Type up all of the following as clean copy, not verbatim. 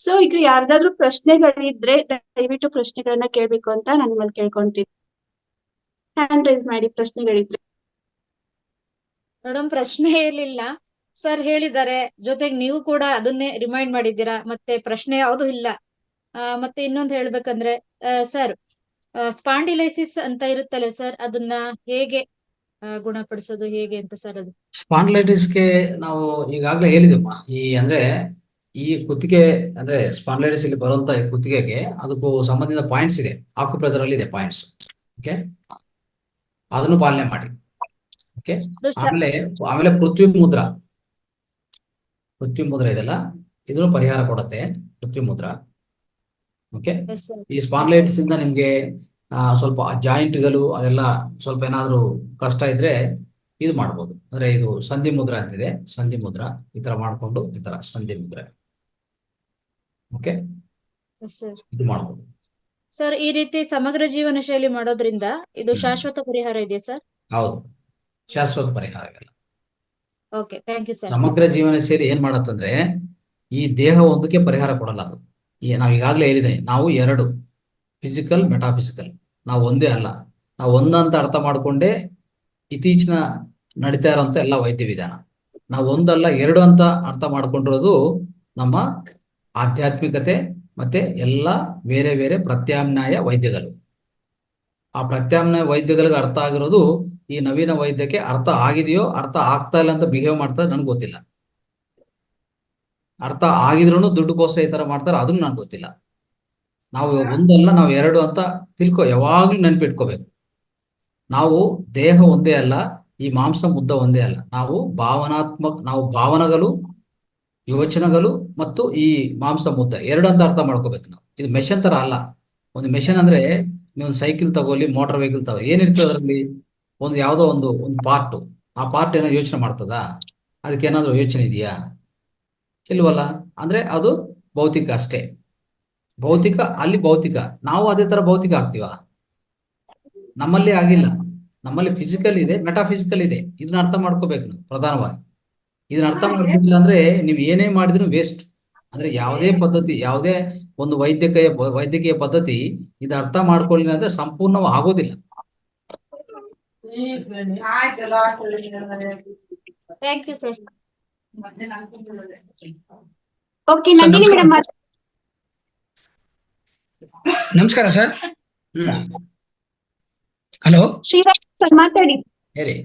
So ಈಗ ಯಾರ್ದಾದ್ರೂ ಪ್ರಶ್ನೆಗಳಿದ್ರೆ ದಯವಿಟ್ಟು ಪ್ರಶ್ನೆಗಳನ್ನ ಕೇಳ್ಬೇಕು ಅಂತ ನಾನು ನಿಮ್ಮಲ್ಲಿ ಕೇಳ್ಕೊಂತೀನಿ. ಹ್ಯಾಂಡ್ ರೈಸ್ ಮಾಡಿ ಪ್ರಶ್ನೆಗಳಿದ್ರೆ. ಮೇಡಮ್ ಪ್ರಶ್ನೆ ಇರ್ಲಿಲ್ಲ, ಸರ್ ಹೇಳಿದ್ದಾರೆ, ಜೊತೆಗೆ ನೀವು ಕೂಡ ಅದನ್ನೇ ರಿಮೈಂಡ್ ಮಾಡಿದ್ದೀರಾ, ಮತ್ತೆ ಪ್ರಶ್ನೆ ಯಾವುದು ಇಲ್ಲ. ಮತ್ತೆ ಇನ್ನೊಂದು ಹೇಳ್ಬೇಕಂದ್ರೆ ಸರ್, ಸ್ಪಾಂಡಿಲೈಸಿಸ್ ಅಂತ ಇರುತ್ತಲ್ಲ ಸರ್, ಅದನ್ನ ಹೇಗೆ ಗುಣಪಡಿಸೋದು ಹೇಗೆ ಅಂತ ಸರ್ ಅದು? ಸ್ಪಾಂಡ್ಲೈಟಿಸ್ಗೆ ನಾವು ಈಗಾಗಲೇ ಹೇಳಿದೆಮ್ಮ, ಅಂದ್ರೆ ಈ ಕುತ್ತಿಗೆ ಅಂದ್ರೆ ಸ್ಪಾಂಡ್ಲೈಟಿಸ್ ಇಲ್ಲಿ ಬರುವಂತ ಈ ಕುತ್ತಿಗೆಗೆ ಅದಕ್ಕೂ ಸಂಬಂಧಿತ ಪಾಯಿಂಟ್ಸ್ ಇದೆ, ಆಕ್ಯುಪ್ರೆಷರ್ ಅಲ್ಲಿ ಇದೆ ಪಾಯಿಂಟ್ಸ್. ಓಕೆ, ಅದನ್ನು ಪಾಲನೆ ಮಾಡಿ. ಓಕೆ, ಆಮೇಲೆ ಆಮೇಲೆ ಪೃಥ್ವಿ ಮುದ್ರಾ ಇದೆಲ್ಲ, ಇದನ್ನು ಪರಿಹಾರ ಕೊಡುತ್ತೆ ಪೃಥ್ವಿ ಮುದ್ರಾ. ಓಕೆ, ಈ ಸ್ಪಾಂಡ್ಲೈಟಿಸ್ ಇಂದ ನಿಮ್ಗೆ ಸ್ವಲ್ಪ ಜಾಯಿಂಟ್ಗಳು ಅದೆಲ್ಲ ಸ್ವಲ್ಪ ಏನಾದ್ರು ಕಷ್ಟ ಇದ್ರೆ ಇದು ಮಾಡ್ಬೋದು. ಅಂದ್ರೆ ಇದು ಸಂಧಿ ಮುದ್ರಾ ಅಂತಿದೆ, ಸಂಧಿ ಮುದ್ರಾ ಈ ತರ ಮಾಡ್ಕೊಂಡು ಈ ತರ ಸಂಧಿ ಮುದ್ರೆ. ಓಕೆ, ಇದು ಮಾಡ್ಬೋದು ಸರ್. ಈ ರೀತಿ ಸಮಗ್ರ ಜೀವನ ಶೈಲಿ ಮಾಡೋದ್ರಿಂದ ಇದು ಶಾಶ್ವತ ಪರಿಹಾರ ಇದೆ ಸರ್? ಹೌದು, ಶಾಶ್ವತ ಪರಿಹಾರ ಇಲ್ಲ. Okay, thank you sir. ಸಮಗ್ರ ಜೀವನ ಶೈಲಿ ಏನ್ ಮಾಡತ್ತಂದ್ರೆ ಈ ದೇಹ ಒಂದಕ್ಕೆ ಪರಿಹಾರ ಕೊಡಲ್ಲ ಅದು. ನಾವು ಈಗಾಗಲೇ ಹೇಳಿದ್ದೀನಿ, ನಾವು ಎರಡು, ಫಿಸಿಕಲ್ ಮೆಟಾಫಿಸಿಕಲ್, ನಾವು ಒಂದೇ ಅಲ್ಲ. ನಾವು ಒಂದಂತ ಅರ್ಥ ಮಾಡ್ಕೊಂಡೇ ಇತ್ತೀಚಿನ ನಡೀತಾ ಇರೋಂಥ ಎಲ್ಲ ವೈದ್ಯ ವಿಧಾನ. ನಾವು ಒಂದಲ್ಲ ಎರಡು ಅಂತ ಅರ್ಥ ಮಾಡ್ಕೊಂಡಿರೋದು ನಮ್ಮ ಆಧ್ಯಾತ್ಮಿಕತೆ ಮತ್ತೆ ಎಲ್ಲ ಬೇರೆ ಬೇರೆ ಪ್ರತ್ಯಾಮ್ನಾಯ ವೈದ್ಯಗಳು. ಆ ಪ್ರತ್ಯಾಮ್ನಾಯ ವೈದ್ಯಗಳಿಗೆ ಅರ್ಥ ಆಗಿರೋದು ಈ ನವೀನ ವೈದ್ಯಕ್ಕೆ ಅರ್ಥ ಆಗಿದೆಯೋ ಅರ್ಥ ಆಗ್ತಾ ಇಲ್ಲ ಅಂತ ಬಿಹೇವ್ ಮಾಡ್ತಾರೆ, ನನಗೆ ಗೊತ್ತಿಲ್ಲ. ಅರ್ಥ ಆಗಿದ್ರು ದುಡ್ಡುಗೋಸ್ಕರ ಈ ತರ ಮಾಡ್ತಾರೆ, ಅದನ್ನು ನನಗೆ ಗೊತ್ತಿಲ್ಲ. ನಾವು ಒಂದಲ್ಲ ನಾವು ಎರಡು ಅಂತ ಯಾವಾಗ್ಲೂ ನೆನ್ಪಿಟ್ಕೋಬೇಕು. ನಾವು ದೇಹ ಒಂದೇ ಅಲ್ಲ, ಈ ಮಾಂಸ ಮುದ್ದ ಒಂದೇ ಅಲ್ಲ. ನಾವು ಭಾವನೆಗಳು, ಯೋಚನೆಗಳು ಮತ್ತು ಈ ಮಾಂಸ ಮುದ್ದ ಎರಡು ಅಂತ ಅರ್ಥ ಮಾಡ್ಕೋಬೇಕು ನಾವು. ಇದು ಮೆಷಿನ್ ತರ ಅಲ್ಲ. ಒಂದು ಮೆಷಿನ್ ಅಂದ್ರೆ ನೀವು ಸೈಕಲ್ ತಗೋಲಿ, ಮೋಟಾರ್ ವೆಹಿಕಲ್ ತಗೋ, ಏನಿರ್ತದೆ ಅದರಲ್ಲಿ ಯಾವುದೋ ಒಂದು ಪಾರ್ಟ್, ಆ ಪಾರ್ಟ್ ಏನೋ ಯೋಚನೆ ಮಾಡ್ತದಾ? ಅದಕ್ಕೆ ಏನಾದ್ರು ಯೋಚನೆ ಇದೆಯಾ? ಇಲ್ವಲ್ಲ. ಅಂದ್ರೆ ಅದು ಭೌತಿಕ ಅಷ್ಟೇ. ಭೌತಿಕ ಅಲ್ಲಿ ಭೌತಿಕ, ನಾವು ಅದೇ ತರ ಭೌತಿಕ ಆಗ್ತೀವ? ನಮ್ಮಲ್ಲಿ ಆಗಿಲ್ಲ. ನಮ್ಮಲ್ಲಿ ಫಿಸಿಕಲ್ ಇದೆ, ಮೆಟಾಫಿಸಿಕಲ್ ಇದೆ. ಇದನ್ನ ಅರ್ಥ ಮಾಡ್ಕೋಬೇಕು ನಾವು ಪ್ರಧಾನವಾಗಿ. ಇದನ್ನ ಅರ್ಥ ಮಾಡ್ಕೊಂಡಿಲ್ಲ ಅಂದ್ರೆ ನೀವು ಏನೇ ಮಾಡಿದ್ರು ವೇಸ್ಟ್. ಅಂದ್ರೆ ಯಾವುದೇ ಪದ್ಧತಿ, ಯಾವುದೇ ಒಂದು ವೈದ್ಯಕೀಯ ಪದ್ಧತಿ ಇದು ಅರ್ಥ ಮಾಡ್ಕೊಳ್ಳಿಲ್ಲ ಅಂದ್ರೆ ಸಂಪೂರ್ಣವಾಗಿ ಆಗೋದಿಲ್ಲ. Thank you sir. Okay, Nandini madam ನಮಸ್ಕಾರ ಸರ್. ಹಲೋ, ಶ್ರೀರಾಮ್ ಸರ್ ಮಾತಾಡಿ. ಹೇಳಿ.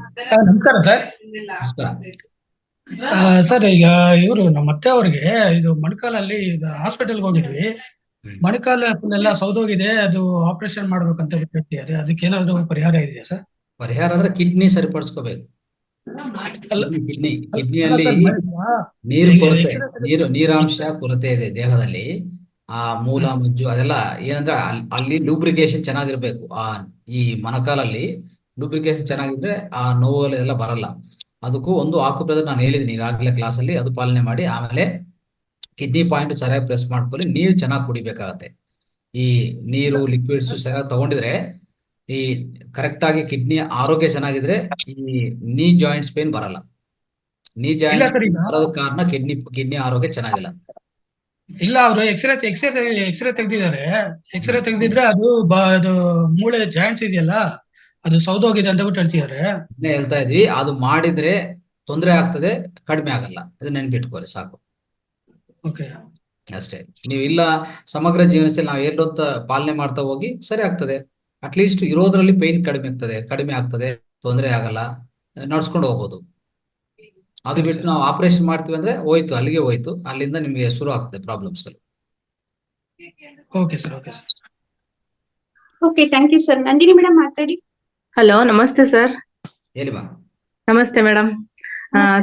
ನಮಸ್ಕಾರ ಸರ್. ನಮಸ್ಕಾರ ಸರ್, ಈಗ ಇವರು ನಮ್ಮ ಅತ್ತೆ ಅವ್ರಿಗೆ ಇದು ಮೊಣಕಾಲಲ್ಲಿ ಹಾಸ್ಪಿಟಲ್ಗೆ ಹೋಗಿದ್ವಿ. ಮೊಣಕಾಲೆಲ್ಲ ಸೌದೋಗಿದೆ, ಅದು ಆಪರೇಷನ್ ಮಾಡ್ಬೇಕಂತ ಹೇಳ್ತಿದ್ದಾರೆ. ಅದಕ್ಕೆ ಏನಾದ್ರು ಪರಿಹಾರ ಇದೆಯಾ ಸರ್? ಪರಿಹಾರ ಅಂದ್ರೆ ಕಿಡ್ನಿ ಸರಿಪಡಿಸ್ಕೋಬೇಕು. ಕಿಡ್ನಿಯಲ್ಲಿ ನೀರು ಕೊರತೆ, ನೀರಾಂಶ ಕೊರತೆ ಇದೆ ದೇಹದಲ್ಲಿ. ಆ ಮೂಲ ಮಜ್ಜು ಅದೆಲ್ಲ ಏನಂದ್ರೆ ಅಲ್ಲಿ ಲೂಬ್ರಿಕೇಶನ್ ಚೆನ್ನಾಗಿರ್ಬೇಕು. ಈ ಮೊಣಕಾಲಲ್ಲಿ ಲೂಬ್ರಿಕೇಶನ್ ಚೆನ್ನಾಗಿದ್ರೆ ಆ ನೋವುಗಳೆಲ್ಲ ಬರಲ್ಲ. ಅದಕ್ಕೂ ಒಂದು ಆಕ್ಯುಪ್ರೆಷರ್ ನಾನು ಹೇಳಿದ್ದೀನಿ ಈಗಾಗಲೇ ಕ್ಲಾಸಲ್ಲಿ, ಅದು ಪಾಲನೆ ಮಾಡಿ. ಆಮೇಲೆ ಕಿಡ್ನಿ ಪಾಯಿಂಟ್ ಸರಿಯಾಗಿ ಪ್ರೆಸ್ ಮಾಡ್ಕೊಳ್ಳಿ, ನೀರು ಚೆನ್ನಾಗಿ ಕುಡಿಬೇಕಾಗತ್ತೆ. ಈ ನೀರು ಲಿಕ್ವಿಡ್ಸ್ ಸರಿಯಾಗಿ ತಗೊಂಡಿದ್ರೆ, ಈ ಕರೆಕ್ಟ್ ಆಗಿ ಕಿಡ್ನಿ ಆರೋಗ್ಯ ಚೆನ್ನಾಗಿದ್ರೆ ಈ ನೀ ಜಾಯಿಂಟ್ಸ್ ಪೇನ್ ಬರಲ್ಲ. ನೀ ಜಾಯಿಂಟ್ಸ್ ಬರೋದ ಕಾರಣ ಕಿಡ್ನಿ ಆರೋಗ್ಯ ಚೆನ್ನಾಗಿಲ್ಲ. ಇಲ್ಲ, ಅವರು ಎಕ್ಸ್ರೇ ತೆಗ್ದಿದ್ದಾರೆ. ಎಕ್ಸ್ರೇ ತೆಗ್ದಿದ್ರೆ ಅದು ಮೂಳೆ ಜಾಯಿಂಟ್ಸ್ ಇದೆಯಲ್ಲ, ಅದು ಸೌದೋಗಿದೆ ಅಂತ ಹೇಳ್ತಿದ್ದಾರೆ. ಹೇಳ್ತಾ ಇದ್ವಿ, ಅದು ಮಾಡಿದ್ರೆ ತೊಂದರೆ ಆಗ್ತದೆ, ಕಡಿಮೆ ಆಗಲ್ಲ. ಅದು ನೆನ್ಪಿಟ್ಕೊಳ್ಳಿ ಸಾಕು, ಅಷ್ಟೇ. ನೀವು ಇಲ್ಲ ಸಮಗ್ರ ಜೀವನಶೈಲಿ ನಾವು ಏನು ಅಂತ ಪಾಲನೆ ಮಾಡ್ತಾ ಹೋಗಿ ಸರಿ ಆಗ್ತದೆ. ಅಟ್ಲೀಸ್ಟ್ ಇರೋದ್ರಲ್ಲಿ ಪೇನ್ ಕಡಿಮೆ ಆಗ್ತದೆ, ತೊಂದರೆ ಆಗಲ್ಲ, ನಡ್ಸ್ಕೊಂಡು ಹೋಗ್ಬೋದು. ಅದು ಬಿಟ್ಟು ನಾವು ಆಪರೇಷನ್ ಮಾಡ್ತೀವಿ ಅಂದ್ರೆ ಹೋಯ್ತು, ಅಲ್ಲಿಗೆ ಹೋಯ್ತು, ಅಲ್ಲಿಂದ ನಿಮ್ಗೆ ಶುರು ಆಗ್ತದೆ problems. Okay sir. Okay, thank you sir. Nandini madam ಮಾತಾಡಿ. ಹಲೋ, ನಮಸ್ತೆ ಸರ್. ಹೇಳಿ ಮಾ. ನಮಸ್ತೆ ಮೇಡಮ್.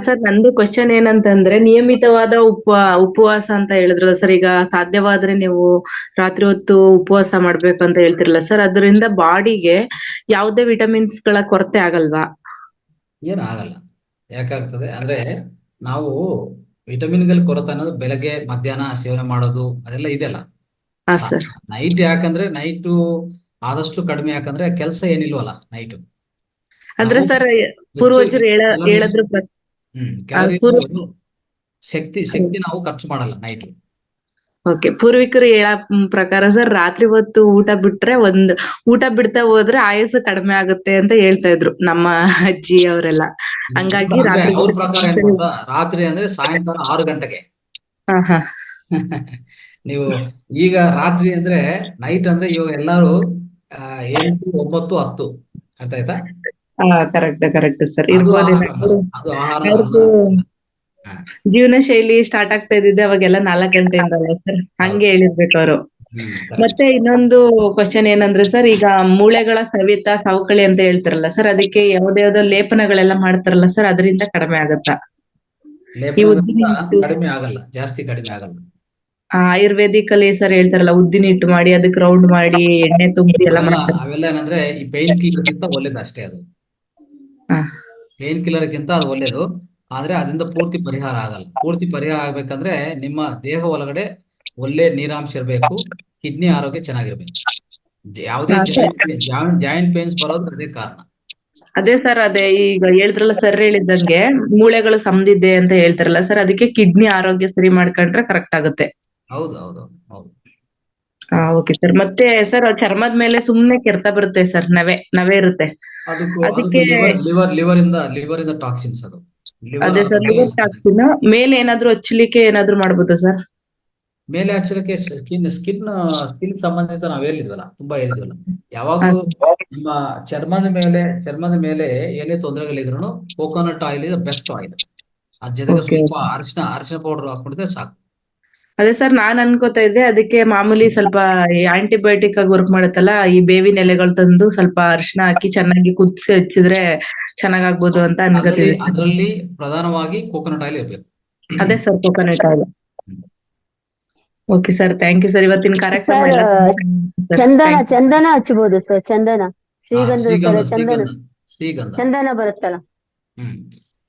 ಸರ್, ನಂದು ಕ್ವಶನ್ ಏನಂತಂದ್ರೆ, ನಿಯಮಿತವಾದ ಉಪವಾಸ ಅಂತ ಹೇಳಿದ್ರಲ್ಲ ಸರ್, ಈಗ ಸಾಧ್ಯವಾದ್ರೆ ನೀವು ರಾತ್ರಿ ಹೊತ್ತು ಉಪವಾಸ ಮಾಡ್ಬೇಕು ಅಂತ ಹೇಳ್ತಿರಲ್ಲ ಸರ್, ಅದರಿಂದ ಬಾಡಿಗೆ ಯಾವುದೇ ವಿಟಮಿನ್ಸ್ ಗಳ ಕೊರತೆ ಆಗಲ್ವಾ? ಏನು ಆಗಲ್ಲ. ಯಾಕಾಗ್ತದೆ ಅಂದ್ರೆ ನಾವು ವಿಟಮಿನ್ಗಳ ಕೊರತೆ ಅನ್ನೋದು ಬೆಳಗ್ಗೆ ಮಧ್ಯಾಹ್ನ ಸೇವನೆ ಮಾಡೋದು ಅದೆಲ್ಲ ಇದೆಯಲ್ಲ. ನೈಟ್ ಯಾಕಂದ್ರೆ ನೈಟು ಆದಷ್ಟು ಕಡಿಮೆ, ಯಾಕಂದ್ರೆ ಕೆಲಸ ಏನಿಲ್ವಲ್ಲ ನೈಟು. ಅಂದ್ರೆ ಸರ್, ಪೂರ್ವಜರು ಹೇಳಿದ್ರು ಶಕ್ತಿ ನಾವು ಖರ್ಚು ಮಾಡಲ್ಲ ನೈಟು. ಓಕೆ, ಪೂರ್ವಿಕರು ಹೇಳೋ ಪ್ರಕಾರ ಸರ್ ರಾತ್ರಿ ಹೊತ್ತು ಊಟ ಬಿಡ್ತಾ ಹೋದ್ರೆ ಆಯಸ್ಸು ಕಡಿಮೆ ಆಗುತ್ತೆ ಅಂತ ಹೇಳ್ತಾ ಇದ್ರು ನಮ್ಮ ಅಜ್ಜಿ ಅವರೆಲ್ಲ. ಹಂಗಾಗಿ ಅಂದ್ರೆ ರಾತ್ರಿ ಅವ್ರ ಪ್ರಕಾರ ಏನ್ ಗೊತ್ತಾ, ರಾತ್ರಿ ಅಂದ್ರೆ ಸಾಯಂಕಾಲ 6 ಗಂಟೆಗೆ. ಹಾ ಹಾ ನೀವು ಈಗ ರಾತ್ರಿ ಅಂದ್ರೆ ನೈಟ್ ಅಂದ್ರೆ ಇವಾಗ ಎಲ್ಲಾರು 8, 9, 10 ಅರ್ಥ ಆಯ್ತಾ? Correct sir. ಅದು ಇರ್ಬೋದೇನೋ. ಆಹಾರ ಅಲ್ಲ, ಅದು ಆಹಾರ ಅಲ್ಲ. ಅವ್ರದ್ದು ಹ, ಜೀವನ ಶೈಲಿ ಸ್ಟಾರ್ಟ್ ಆಗ್ತಾ ಇದ್ದಿದ್ದೆ ಅವಾಗೆಲ್ಲ 4 ಗಂಟೆಯಿಂದ ಸರ್, ಹೌದು. ಹಂಗೆ ಹೇಳಿರ್ಬೇಕು ಅವರು. correct. ಮತ್ತೆ ಇನ್ನೊಂದು ಕ್ವಶನ್ ಏನಂದ್ರೆ ಸರ್, ಈಗ ಮೂಳೆಗಳ ಸವೆತ ಸವಕಳಿ ಅಂತ ಹೇಳ್ತಾರಲ್ಲ ಸರ್, ಅದಕ್ಕೆ ಯಾವ್ದಾವ್ದೋ ಲೇಪನಗಳೆಲ್ಲ ಮಾಡ್ತಾರಲ್ಲ ಸರ್, ಅದರಿಂದ ಕಡಿಮೆ ಆಗತ್ತಾ? ಈ ಲೇಪನದಿಂದ ಉದ್ದಿನ ಕಡಿಮೆ ಆಗಲ್ಲ, ಜಾಸ್ತಿ ಕಡಿಮೆ ಆಗಲ್ಲ. ಆಯುರ್ವೇದಿಕ್ ಅಲ್ಲಿ ಸರ್ ಹೇಳ್ತಾರಲ್ಲ, ಉದ್ದಿನ ಹಿಟ್ಟು ಮಾಡಿ ಅದಕ್ಕೆ ರೌಂಡ್ ಮಾಡಿ ಎಣ್ಣೆ ತುಂಬಿ ಎಲ್ಲ ಮಾಡ್ತಾರೆ. ಅವೆಲ್ಲ ಏನಂದ್ರೆ ಈ ಪೇನ್ ಕಿಲ್ಲರ್ಗಿಂತ ಒಳ್ಳೇದು ಅಷ್ಟೇ. ಅದು ಹಾ. ಪೇನ್ ಕಿಲ್ಲರ್ಗಿಂತ ಅದು ಒಳ್ಳೇದು, ಆದ್ರೆ ಅದರಿಂದ ಪೂರ್ತಿ ಪರಿಹಾರ ಆಗಲ್ಲ. ಪೂರ್ತಿ ಪರಿಹಾರ ಆಗ್ಬೇಕಂದ್ರೆ ನಿಮ್ಮ ದೇಹ ಒಳಗಡೆ ಒಳ್ಳೆ ನೀರಾಂಶ ಇರಬೇಕು, ಕಿಡ್ನಿ ಆರೋಗ್ಯ ಚೆನ್ನಾಗಿರ್ಬೇಕು. ಯಾವುದೇ ಹಾ, ಸರ್. ಜಾಯಿಂಟ್ ಪೇನ್ಸ್ ಬರೋದು ಅದೇ ಕಾರಣ. ಅದೇ ಸರ್, ಅದೇ ಈಗ ಹೇಳಿದ್ರಲ್ಲ ಸರ್, ಹೇಳಿದಂಗೆ ಮೂಳೆಗಳು ಸಮದಿದೆ ಅಂತ ಹೇಳ್ತಾರಲ್ಲ ಸರ್, ಅದಕ್ಕೆ ಕಿಡ್ನಿ ಆರೋಗ್ಯ ಸರಿ ಮಾಡ್ಕೊಂಡ್ರೆ ಕರೆಕ್ಟ್ ಆಗುತ್ತೆ. ಹೌದು ಹೌದು ಹೌದು. Okay sir. ಮತ್ತೆ ಸರ್, ಚರ್ಮದ ಮೇಲೆ ಸುಮ್ನೆ ಕೆರೆತ ಬರುತ್ತೆ ಸರ್, ನವೆ ಇರುತ್ತೆ. ಅದಕ್ಕೂ ಅದಕ್ಕೆ ಲಿವರ್ ಇಂದ ಟಾಕ್ಸಿನ್ಸ್ ಅದು. ಲಿವರ್ ಅದೇ ಸರ್, ಆರೋಗ್ಯ ಲಿವರ್ ಟಾಕ್ಸಿನ್ ಮೇಲೆ ಏನಾದ್ರು ಹಚ್ಚಲಿಕ್ಕೆ ಏನಾದ್ರು ಮಾಡ್ಬೋದಾ ಸರ್? ಮೇಲೆ ಹಚ್ಚಲಿಕ್ಕೆ ಸ್ಕಿನ್ ಸಂಬಂಧಿತ ನಾವ್ ಹೇಳಿದ್ವಲ್ಲ, ತುಂಬಾ ಹೇಳಿದ್ವಲ್ಲ. ಯಾವಾಗ್ಲೂ ನಿಮ್ಮ ಚರ್ಮದ ಮೇಲೆ ಏನೇ ತೊಂದರೆಗಳಿದ್ರು coconut oil is best oil. ಅದ್ ಜೊತೆಗೆ Okay. ಸ್ವಲ್ಪ ಅರಿಶಿನ ಪೌಡರ್ ಹಾಕೊಂಡಿದ್ರೆ ಸಾಕು. ಅದೇ ಸರ್, ನಾನ್ ಅನ್ಕೋತಾ ಇದ್ದೆ ಅದಕ್ಕೆ ಮಾಮೂಲಿ ಸ್ವಲ್ಪ ಆಂಟಿಬಯೋಟಿಕ್ ಆಗಿ ವರ್ಕ್ ಮಾಡುತ್ತಲ್ಲ, ಈ ಬೇವಿನ ಎಲೆಗಳು ತಂದು ಸ್ವಲ್ಪ ಅರಿಶಿನ ಹಾಕಿ ಚೆನ್ನಾಗಿ ಕುದಿಸಿ ಹಚ್ಚಿದ್ರೆ ಚೆನ್ನಾಗಾಗ್ಬೋದು ಅಂತ ಅನ್ಕೋತಿದ್ದೆ. ಅದರಲ್ಲಿ ಪ್ರಧಾನವಾಗಿ ಕೋಕೋನಟ್ ಆಯಿಲ್ ಇರ್ಬೇಕು. ಅದೇ sir, coconut oil. Okay sir, thank you sir. ಇವತ್ತಿನ ಕಾರ್ಯಕ್ರಮ ಸರ್, ಎಲ್ಲ ಚೆನ್ನಾಗಿತ್ತು ಸರ್. ಚಂದನ Thank you. ಚಂದನ ಹಚ್ಬೋದು ಸರ್. ಚಂದನ, ಶ್ರೀಗಂಧದ ತರ ಚಂದನ ಶ್ರೀಗಂಧ ಚಂದನ ಬರುತ್ತಲ್ಲ.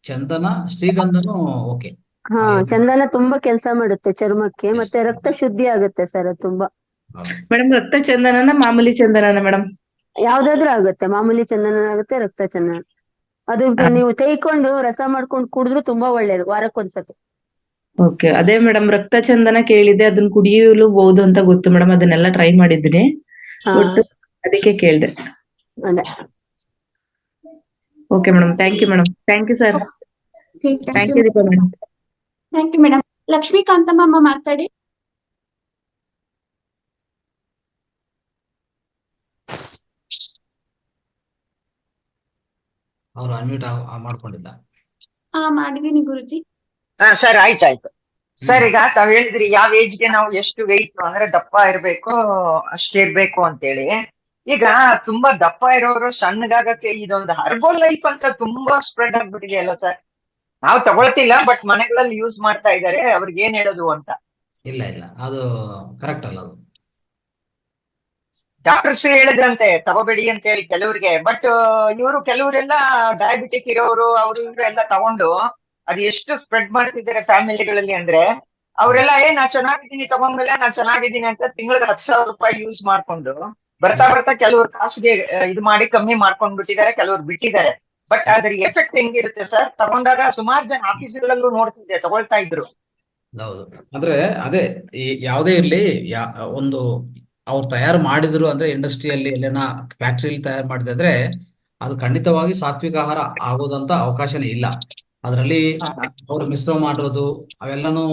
ಚಂದನ, ಶ್ರೀಗಂಧನು ಓಕೆ. ಹಾ, ಚಂದನ ತುಂಬಾ ಕೆಲಸ ಮಾಡುತ್ತೆ ಚರ್ಮಕ್ಕೆ, ಮತ್ತೆ ರಕ್ತ ಶುದ್ಧಿ ಆಗುತ್ತೆ ಸರ್. ಅದು ತುಂಬಾ ಮೇಡಮ್, ರಕ್ತ ಚಂದನನ ಮಾಮೂಲಿ ಚಂದನನ ಮೇಡಮ್? ಯಾವ್ದಾದ್ರೂ ಆಗುತ್ತೆ, ಮಾಮೂಲಿ ಚಂದನ ಆಗುತ್ತೆ, ರಕ್ತ ಚಂದನ. ಅದು ನೀವು ತೆಯ್ಕೊಂಡು ರಸ ಮಾಡ್ಕೊಂಡು ಕುಡಿದ್ರು ತುಂಬಾ ಒಳ್ಳೇದು, ವಾರಕ್ಕೊಂದ್ಸತಿ. ಓಕೆ, ಅದೇ ಮೇಡಮ್, ರಕ್ತ ಚಂದನ ಕೇಳಿದೆ, ಅದನ್ನ ಕುಡಿಯಲೂಬಹುದು ಅಂತ ಗೊತ್ತು ಮೇಡಮ್, ಅದನ್ನೆಲ್ಲ ಟ್ರೈ ಮಾಡಿದ್ದೀನಿ. ಹಾ, ಒಟ್ಟು ಅದಕ್ಕೆ ಕೇಳಿದೆ. ಅದೇ. Okay madam, thank you madam. Thank you sir. Thank you Deepa madam. Thank you madam. Lakshmikantamma ಮಾತಾಡಿ. ಅವ್ರು ಅನ್ಮ್ಯೂಟ್ ಮಾಡ್ಕೊಂಡಿಲ್ಲ. ಮಾಡಿದೀನಿ ಗುರುಜಿ. ಸರ್, ಆಯ್ತಾಯ್ತು ಸರ್. ಈಗ ತಾವ್ ಹೇಳಿದ್ರಿ ಯಾವ ಏಜ್ಗೆ ನಾವು ಎಷ್ಟು ವೆಯ್ಟ್ ಅಂದ್ರೆ ದಪ್ಪ ಇರ್ಬೇಕು, ಅಷ್ಟಿರ್ಬೇಕು ಅಂತೇಳಿ. ಈಗ ತುಂಬಾ ದಪ್ಪ ಇರೋರು ಸಣ್ಣಗಾಗಕ್ಕೆ ಇದೊಂದು ಹರ್ಬಲ್ ಲೈಫ್ ಅಂತ ತುಂಬಾ ಸ್ಪ್ರೆಡ್ ಆಗ್ಬಿಟ್ಟಿದೆ ಅಲ್ಲ ಸರ್? ನಾವು ತಗೊಳ್ತಿಲ್ಲ, ಬಟ್ ಮನೆಗಳಲ್ಲಿ ಯೂಸ್ ಮಾಡ್ತಾ ಇದಾರೆ. ಅವ್ರಿಗೆ ಏನ್ ಹೇಳೋದು ಅಂತ. ಇಲ್ಲ ಅದು ಕರೆಕ್ಟ್ ಅಲ್ಲ. ಅದು ಡಾಕ್ಟರ್ಸ್ ಹೇಳಿದ್ರಂತೆ ತಗೋಬೇಡಿ ಅಂತ ಹೇಳಿ ಕೆಲವ್ರಿಗೆ. ಬಟ್ ಇವರು ಕೆಲವರೆಲ್ಲ ಡಯಾಬಿಟಿಕ್ ಇರೋರು ಅವರು ಇವರು ಎಲ್ಲ ತಗೊಂಡು ಅದು ಎಷ್ಟು ಸ್ಪ್ರೆಡ್ ಮಾಡ್ತಿದ್ದಾರೆ ಫ್ಯಾಮಿಲಿಗಳಲ್ಲಿ ಅಂದ್ರೆ, ಅವರೆಲ್ಲ ನಾ ಚೆನ್ನಾಗಿದ್ದೀನಿ ತಗೊಂಡ್ಮೇಲೆ ನಾ ಚೆನ್ನಾಗಿದ್ದೀನಿ ಅಂತ ತಿಂಗಳಿಗೆ 10,000 ರೂಪಾಯಿ ಯೂಸ್ ಮಾಡ್ಕೊಂಡು ಬರ್ತಾ ಕೆಲವ್ರು ಕಾಸಿಗೆ ಇದು ಮಾಡಿ ಕಮ್ಮಿ ಮಾಡ್ಕೊಂಡ್ ಬಿಟ್ಟಿದ್ದಾರೆ, ಕೆಲವ್ರು ಬಿಟ್ಟಿದ್ದಾರೆ. ಬಟ್ ಅದ್ರ ಎಫೆಕ್ಟ್ ಹೆಂಗಿರುತ್ತೆ ಸರ್? ತಗೊಂಡಾಗ ಸುಮಾರು ಜನ ಆಫೀಸ್ಗಳಲ್ಲೂ ನೋಡ್ತಿದ್ದೆ ತಗೊಳ್ತಾ ಇದ್ರು. ಹೌದು. ಅಂದ್ರೆ ಅದೇ ಯಾವುದೇ ಇರ್ಲಿ, ಒಂದು ಅವ್ರು ತಯಾರು ಮಾಡಿದ್ರು ಅಂದ್ರೆ ಇಂಡಸ್ಟ್ರಿಯಲ್ಲಿ ಎಲ್ಲೇನ ಫ್ಯಾಕ್ಟ್ರಿಯಲ್ಲಿ ತಯಾರು ಮಾಡಿದ್ರೆ ಅದು ಖಂಡಿತವಾಗಿ ಸಾತ್ವಿಕ ಆಹಾರ ಆಗೋದಂತ ಅವಕಾಶನೇ ಇಲ್ಲ. ಅದರಲ್ಲಿ ಅವ್ರು ಮಿಶ್ರ ಮಾಡೋದು ಅವೆಲ್ಲನೂ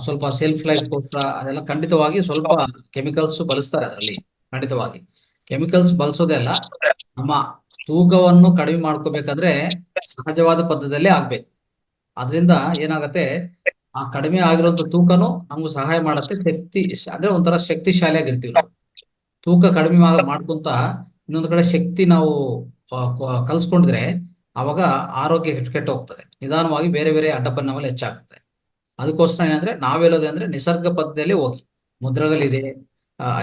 ಸ್ವಲ್ಪ ಸೆಲ್ಫ್ ಲೈಫ್ಗೋಸ್ಕರ ಅದೆಲ್ಲ ಖಂಡಿತವಾಗಿ ಸ್ವಲ್ಪ ಕೆಮಿಕಲ್ಸ್ ಬಳಸ್ತಾರೆ. ಅದರಲ್ಲಿ ಖಂಡಿತವಾಗಿ ಕೆಮಿಕಲ್ಸ್ ಬಳಸೋದೇ ಅಲ್ಲ, ನಮ್ಮ ತೂಕವನ್ನು ಕಡಿಮೆ ಮಾಡ್ಕೋಬೇಕಾದ್ರೆ ಸಹಜವಾದ ಪದ್ಧತಿಯಲ್ಲೇ ಆಗ್ಬೇಕು. ಅದರಿಂದ ಏನಾಗತ್ತೆ, ಆ ಕಡಿಮೆ ಆಗಿರುವಂತ ತೂಕನು ನಮ್ಗೆ ಸಹಾಯ ಮಾಡತ್ತೆ. ಅಂದ್ರೆ ಒಂಥರ ಶಕ್ತಿಶಾಲಿಯಾಗಿರ್ತೀವಿ ನಾವು. ತೂಕ ಕಡಿಮೆ ಮಾಡ್ಕೊಂತ ಇನ್ನೊಂದು ಕಡೆ ಶಕ್ತಿ ನಾವು ಕಲ್ಸ್ಕೊಂಡಿದ್ರೆ ಅವಾಗ ಆರೋಗ್ಯ ಕೆಟ್ಟ ಹೋಗ್ತದೆ. ನಿಧಾನವಾಗಿ ಬೇರೆ ಬೇರೆ ಅಡ್ಡಪರಿಣಾಮಗಳು ಹೆಚ್ಚಾಗುತ್ತೆ. ಅದಕ್ಕೋಸ್ಕರ ಏನಂದ್ರೆ ನಾವೇಳೋದು ಅಂದ್ರೆ ನಿಸರ್ಗ ಪದ್ಧತಿಯಲ್ಲಿ ಹೋಗಿ. ಮುದ್ರಗಳಿದೆ,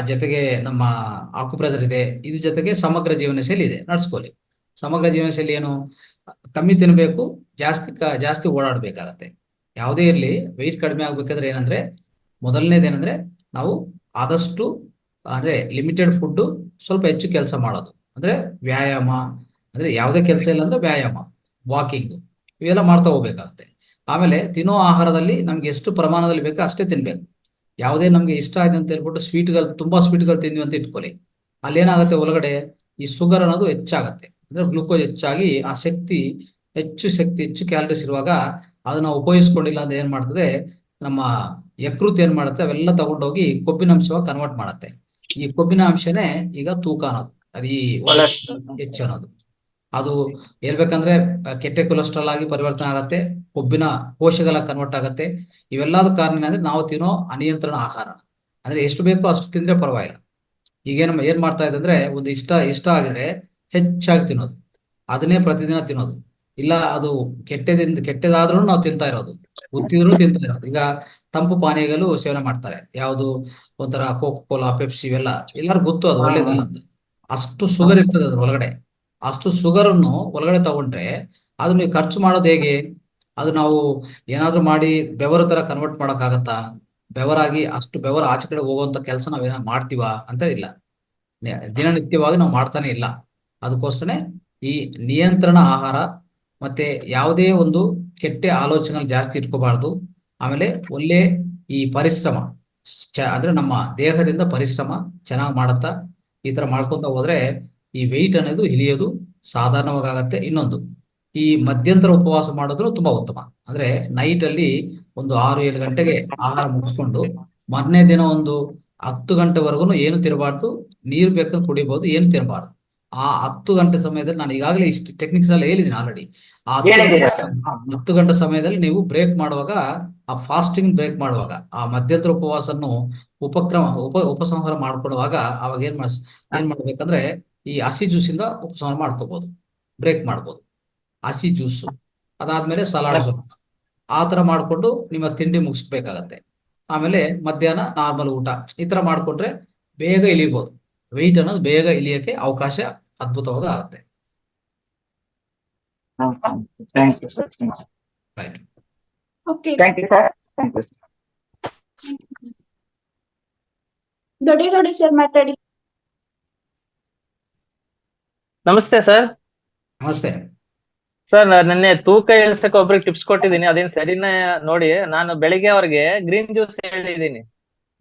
ಜೊತೆಗೆ ನಮ್ಮ ಆಕುಪ್ರೆಸರ್ ಇದೆ, ಇದ್ರ ಜೊತೆಗೆ ಸಮಗ್ರ ಜೀವನ ಶೈಲಿ ಇದೆ, ನಡ್ಸ್ಕೊಳ್ಳಿ. ಸಮಗ್ರ ಜೀವನ ಶೈಲಿ ಏನು? ಕಮ್ಮಿ ತಿನ್ಬೇಕು, ಜಾಸ್ತಿ ಓಡಾಡ್ಬೇಕಾಗತ್ತೆ. ಯಾವುದೇ ಇರ್ಲಿ, ವೆಯ್ಟ್ ಕಡಿಮೆ ಆಗ್ಬೇಕಾದ್ರೆ ಏನಂದ್ರೆ ಮೊದಲನೇದೇನಂದ್ರೆ ನಾವು ಆದಷ್ಟು ಅಂದ್ರೆ ಲಿಮಿಟೆಡ್ ಫುಡ್, ಸ್ವಲ್ಪ ಹೆಚ್ಚು ಕೆಲಸ ಮಾಡೋದು. ಅಂದ್ರೆ ವ್ಯಾಯಾಮ, ಅಂದ್ರೆ ಯಾವುದೇ ಕೆಲಸ ಇಲ್ಲ ಅಂದ್ರೆ ವ್ಯಾಯಾಮ, ವಾಕಿಂಗ್, ಇವೆಲ್ಲ ಮಾಡ್ತಾ ಹೋಗ್ಬೇಕಾಗತ್ತೆ. ಆಮೇಲೆ ತಿನ್ನೋ ಆಹಾರದಲ್ಲಿ ನಮ್ಗೆ ಎಷ್ಟು ಪ್ರಮಾಣದಲ್ಲಿ ಬೇಕೋ ಅಷ್ಟೇ ತಿನ್ಬೇಕು. ಯಾವುದೇ ನಮ್ಗೆ ಇಷ್ಟ ಆಯ್ತು ಅಂತ ಹೇಳ್ಬಿಟ್ಟು ತುಂಬಾ ಸ್ವೀಟ್ಗಳು ತಿಂದ್ವಿ ಅಂತ ಇಟ್ಕೊಳ್ಳಿ, ಅಲ್ಲಿ ಏನಾಗುತ್ತೆ ಒಳಗಡೆ ಈ ಶುಗರ್ ಅನ್ನೋದು ಹೆಚ್ಚಾಗತ್ತೆ, ಅಂದ್ರೆ ಗ್ಲೂಕೋಸ್ ಹೆಚ್ಚಾಗಿ ಆ ಹೆಚ್ಚು ಕ್ಯಾಲರೀಸ್ ಇರುವಾಗ ಅದನ್ನ ಉಪಯೋಗಿಸ್ಕೊಂಡಿಲ್ಲ ಅಂದ್ರೆ ಏನ್ ಮಾಡ್ತದೆ, ನಮ್ಮ ಯಕೃತ್ ಏನ್ ಮಾಡುತ್ತೆ, ಅವೆಲ್ಲ ತಗೊಂಡೋಗಿ ಕೊಬ್ಬಿನ ಅಂಶವಾಗಿ ಕನ್ವರ್ಟ್ ಮಾಡುತ್ತೆ. ಈ ಕೊಬ್ಬಿನ ಅಂಶನೇ ಈಗ ತೂಕ ಅನ್ನೋದು, ಅದು ಈ ವಯಸ್ಸು ಹೆಚ್ಚು ಅನ್ನೋದು. ಅದು ಹೇಳ್ಬೇಕಂದ್ರೆ ಕೆಟ್ಟ ಕೊಲೆಸ್ಟ್ರಾಲ್ ಆಗಿ ಪರಿವರ್ತನೆ ಆಗತ್ತೆ, ಕೊಬ್ಬಿನ ಕೋಶಗಳ ಕನ್ವರ್ಟ್ ಆಗತ್ತೆ. ಇವೆಲ್ಲದ ಕಾರಣ ಅಂದ್ರೆ ನಾವು ತಿನ್ನೋ ಅನಿಯಂತ್ರಣ ಆಹಾರ. ಅಂದ್ರೆ ಎಷ್ಟು ಬೇಕೋ ಅಷ್ಟು ತಿಂದ್ರೆ ಪರವಾಗಿಲ್ಲ. ಈಗೇನು ಏನ್ ಮಾಡ್ತಾ ಇದೆ ಅಂದ್ರೆ, ಒಂದು ಇಷ್ಟ ಆಗಿದ್ರೆ ಹೆಚ್ಚಾಗಿ ತಿನ್ನೋದು, ಅದನ್ನೇ ಪ್ರತಿದಿನ ತಿನ್ನೋದು. ಇಲ್ಲ ಅದು ಕೆಟ್ಟದಾದ್ರೂ ನಾವು ತಿಂತಾ ಇರೋದು, ಗೊತ್ತಿದ್ರು ತಿಂತಾ ಇರೋದು. ಈಗ ತಂಪು ಪಾನೀಯಗಳು ಸೇವನೆ ಮಾಡ್ತಾರೆ, ಯಾವುದು ಒಂಥರ ಕೋಕೋ ಕೋಲಾ, ಪೆಪ್ಸಿ, ಇವೆಲ್ಲ ಎಲ್ಲರೂ ಗೊತ್ತು ಅದು ಒಳ್ಳೇದಲ್ಲ ಅಂತ. ಅಷ್ಟು ಶುಗರ್ ಇರ್ತದೆ ಅದ್ರ ಒಳಗಡೆ. ಅಷ್ಟು ಶುಗರ್ ಅನ್ನು ಒಳಗಡೆ ತಗೊಂಡ್ರೆ ಅದು ನೀವು ಖರ್ಚು ಮಾಡೋದು ಹೇಗೆ? ಅದು ನಾವು ಏನಾದ್ರೂ ಮಾಡಿ ಬೆವರು ತರ ಕನ್ವರ್ಟ್ ಮಾಡಕ್ಕಾಗತ್ತಾ? ಬೆವರಾಗಿ ಅಷ್ಟು ಬೆವರು ಆಚೆ ಕಡೆ ಹೋಗುವಂತ ಕೆಲಸ ನಾವೇನ ಮಾಡ್ತೀವಾ ಅಂತ ಇಲ್ಲ. ದಿನನಿತ್ಯವಾಗಿ ನಾವು ಮಾಡ್ತಾನೆ ಇಲ್ಲ. ಅದಕ್ಕೋಸ್ಕರನೇ ಈ ನಿಯಂತ್ರಣ ಆಹಾರ, ಮತ್ತೆ ಯಾವುದೇ ಒಂದು ಕೆಟ್ಟ ಆಲೋಚನೆ ಜಾಸ್ತಿ ಇಟ್ಕೋಬಾರ್ದು. ಆಮೇಲೆ ಒಳ್ಳೆ ಈ ಪರಿಶ್ರಮ, ಅಂದ್ರೆ ನಮ್ಮ ದೇಹದಿಂದ ಪರಿಶ್ರಮ ಚೆನ್ನಾಗಿ ಮಾಡುತ್ತಾ ಈ ತರ ಮಾಡ್ಕೊಂತ ಹೋದ್ರೆ ಈ ವೆಯ್ಟ್ ಅನ್ನೋದು ಇಳಿಯೋದು ಸಾಧಾರಣವಾಗತ್ತೆ. ಇನ್ನೊಂದು, ಈ ಮಧ್ಯಂತರ ಉಪವಾಸ ಮಾಡೋದು ತುಂಬಾ ಉತ್ತಮ. ಅಂದ್ರೆ ನೈಟ್ ಅಲ್ಲಿ ಒಂದು 6-7 ಗಂಟೆಗೆ ಆಹಾರ ಮುಗಿಸ್ಕೊಂಡು ಮೊದಲನೇ ದಿನ ಒಂದು 10 ಗಂಟೆವರೆಗೂ ಏನು ತಿನ್ನಬಾರ್ದು, ನೀರು ಬೇಕಾದ್ರೆ ಕುಡಿಬಹುದು, ಏನು ತಿನ್ನಬಾರ್ದು. ಆ 10 ಗಂಟೆ ಸಮಯದಲ್ಲಿ ನಾನು ಈಗಾಗಲೇ ಇಷ್ಟು ಟೆಕ್ನಿಕ್ಸ್ ಎಲ್ಲ ಹೇಳಿದ್ದೀನಿ ಆಲ್ರೆಡಿ. ಆ 10 ಗಂಟೆ ಸಮಯದಲ್ಲಿ ನೀವು ಬ್ರೇಕ್ ಮಾಡುವಾಗ, ಆ ಫಾಸ್ಟಿಂಗ್ ಬ್ರೇಕ್ ಮಾಡುವಾಗ, ಆ ಮಧ್ಯಂತರ ಉಪವಾಸನ್ನು ಉಪಸಂಹಾರ ಮಾಡ್ಕೊಳ್ಳುವಾಗ ಅವಾಗ ಏನ್ ಮಾಡ್ಬೇಕಂದ್ರೆ ಈ ಹಸಿ ಜ್ಯೂಸಿಂದ ಉಪಸಂಹಾರ ಮಾಡ್ಕೋಬಹುದು, ಬ್ರೇಕ್ ಮಾಡ್ಬೋದು. ಹಸಿ ಜ್ಯೂಸು, ಅದಾದ್ಮೇಲೆ ಸಲಾಡ್ ಸ್ವಲ್ಪ, ಆ ತರ ಮಾಡ್ಕೊಂಡು ನಿಮ್ಮ ತಿಂಡಿ ಮುಗಿಸ್ಬೇಕಾಗತ್ತೆ. ಆಮೇಲೆ ಮಧ್ಯಾಹ್ನ ನಾರ್ಮಲ್ ಊಟ, ಈ ತರ ಮಾಡ್ಕೊಂಡ್ರೆ ಬೇಗ ಇಳಿಬಹುದು. ವೆಯ್ಟ್ ಅನ್ನೋದು ಬೇಗ ಇಳಿಯಕ್ಕೆ ಅವಕಾಶ ಅದ್ಭುತವಾಗಿ ಆಗುತ್ತೆ. Thank you sir. Right. Okay, thank you sir. Thank you. ದೊಡ್ಡ ಸರ್ ಮಾತಾಡಿ. ನಮಸ್ತೆ ಸರ್. ನಮಸ್ತೆ ಸರ್, ನಿನ್ನೆ ತೂಕ ಇಳಿಸಕ್ಕೆ ಒಬ್ರಿಗೆ ಟಿಪ್ಸ್ ಕೊಟ್ಟಿದ್ದೀನಿ, ಅದೇನ್ ಸರಿನೇ ನೋಡಿ. ನಾನು ಬೆಳಿಗ್ಗೆ ಅವ್ರಿಗೆ ಗ್ರೀನ್ ಜ್ಯೂಸ್ ಹೇಳಿದೀನಿ.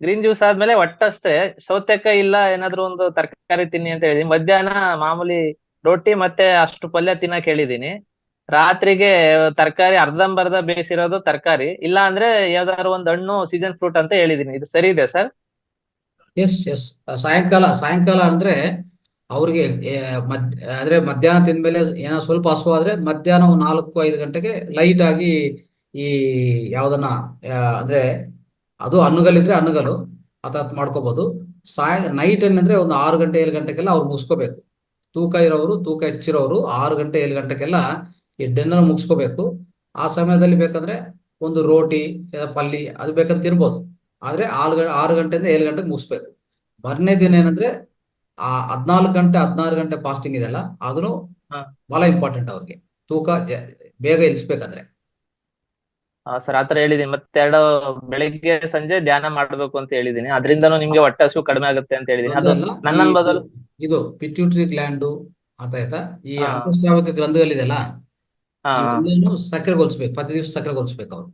ಗ್ರೀನ್ ಜ್ಯೂಸ್ ಆದ್ಮೇಲೆ ಒಟ್ಟಷ್ಟೇ ಸೌತೆಕಾಯಿ ಇಲ್ಲ ಏನಾದ್ರು ಒಂದು ತರಕಾರಿ ತಿನ್ನಿ ಅಂತ ಹೇಳಿದೀನಿ. ಮಧ್ಯಾಹ್ನ ಮಾಮೂಲಿ ರೋಟಿ ಮತ್ತೆ ಅಷ್ಟು ಪಲ್ಯ ತಿನ್ನಕ್ ಹೇಳಿದೀನಿ. ರಾತ್ರಿಗೆ ತರಕಾರಿ ಅರ್ಧಂಬರ್ಧ ಬೇಯಿಸಿರೋದು ತರಕಾರಿ, ಇಲ್ಲ ಅಂದ್ರೆ ಯಾವ್ದಾದ್ರು ಒಂದ್ ಹಣ್ಣು, ಸೀಸನ್ ಫ್ರೂಟ್ ಅಂತ ಹೇಳಿದೀನಿ. ಇದು ಸರಿ ಇದೆ ಸರ್? ಎಸ್. ಸಾಯಂಕಾಲ ಅಂದ್ರೆ ಅವ್ರಿಗೆ ಅಂದ್ರೆ ಮಧ್ಯಾಹ್ನ ತಿಂದ್ಮೇಲೆ ಏನೋ ಸ್ವಲ್ಪ ಹಸು ಆದ್ರೆ ಮಧ್ಯಾಹ್ನ 4-5 ಗಂಟೆಗೆ ಲೈಟ್ ಆಗಿ ಈ ಯಾವ್ದನ್ನ ಅಂದ್ರೆ ಅದು ಹಣ್ಣುಗಳಿದ್ರೆ ಹಣ್ಣುಗಳು ಅದಾತ್ ಮಾಡ್ಕೋಬಹುದು. ನೈಟ್ ಏನಂದ್ರೆ ಒಂದು 6 ಗಂಟೆ 7 ಗಂಟೆಗೆಲ್ಲ ಅವ್ರು ಮುಗಿಸ್ಕೋಬೇಕು. ತೂಕ ಹೆಚ್ಚಿರೋರು 6 ಗಂಟೆ 7 ಗಂಟೆಗೆಲ್ಲ ಈ ಡಿನ್ನರ್ ಮುಗಿಸ್ಕೋಬೇಕು. ಆ ಸಮಯದಲ್ಲಿ ಬೇಕಂದ್ರೆ ಒಂದು ರೋಟಿ ಪಲ್ಲಿ ಅದು ಬೇಕಂತ ತಿನ್ಬೋದು. ಆದ್ರೆ 6 ಗಂಟೆಯಿಂದ 7 ಗಂಟೆಗೆ ಮುಗಿಸ್ಬೇಕು. ಮೊದಲನೇ ದಿನ ಏನಂದ್ರೆ ಆ 14 ಗಂಟೆ 16 ಗಂಟೆ ಫಾಸ್ಟಿಂಗ್ ಇದೆಲ್ಲ, ಅದನ್ನು ಬಹಳ ಇಂಪಾರ್ಟೆಂಟ್ ಅವ್ರಿಗೆ, ತೂಕ ಬೇಗ ಇಳಿಸ್ಬೇಕಂದ್ರೆ. ಸರ್, ಆತರ ಹೇಳಿದೀನಿ. ಮತ್ತೆ ಬೆಳಿಗ್ಗೆ ಸಂಜೆ ಧ್ಯಾನ ಮಾಡ್ಬೇಕು ಅಂತ ಹೇಳಿದೀನಿ. ಅದ್ರಿಂದನೂ ನಿಮ್ಗೆ ಹೊಟ್ಟೆ ಹಸಿವು ಕಡಿಮೆ ಆಗುತ್ತೆ ಅಂತ ಹೇಳಿದೀನಿ. ಅದು ನನ್ನ ಬದಲು ಇದು ಪಿಟ್ಯೂಟರಿ ಗ್ಲ್ಯಾಂಡು, ಅರ್ಥ ಆಯ್ತಾ? ಈ ಅಂತಸ್ರಾವಕ ಗ್ರಂಥಿಗಳಿದೆಲ್ಲ, ಇವೆಲ್ಲನೂ ಸಕ್ಕರೆಗೊಳಿಸ್ಬೇಕು, ಪ್ರತಿ ದಿವಸ ಸಕ್ಕರೆಗೊಳಿಸ್ಬೇಕು ಅವ್ರು.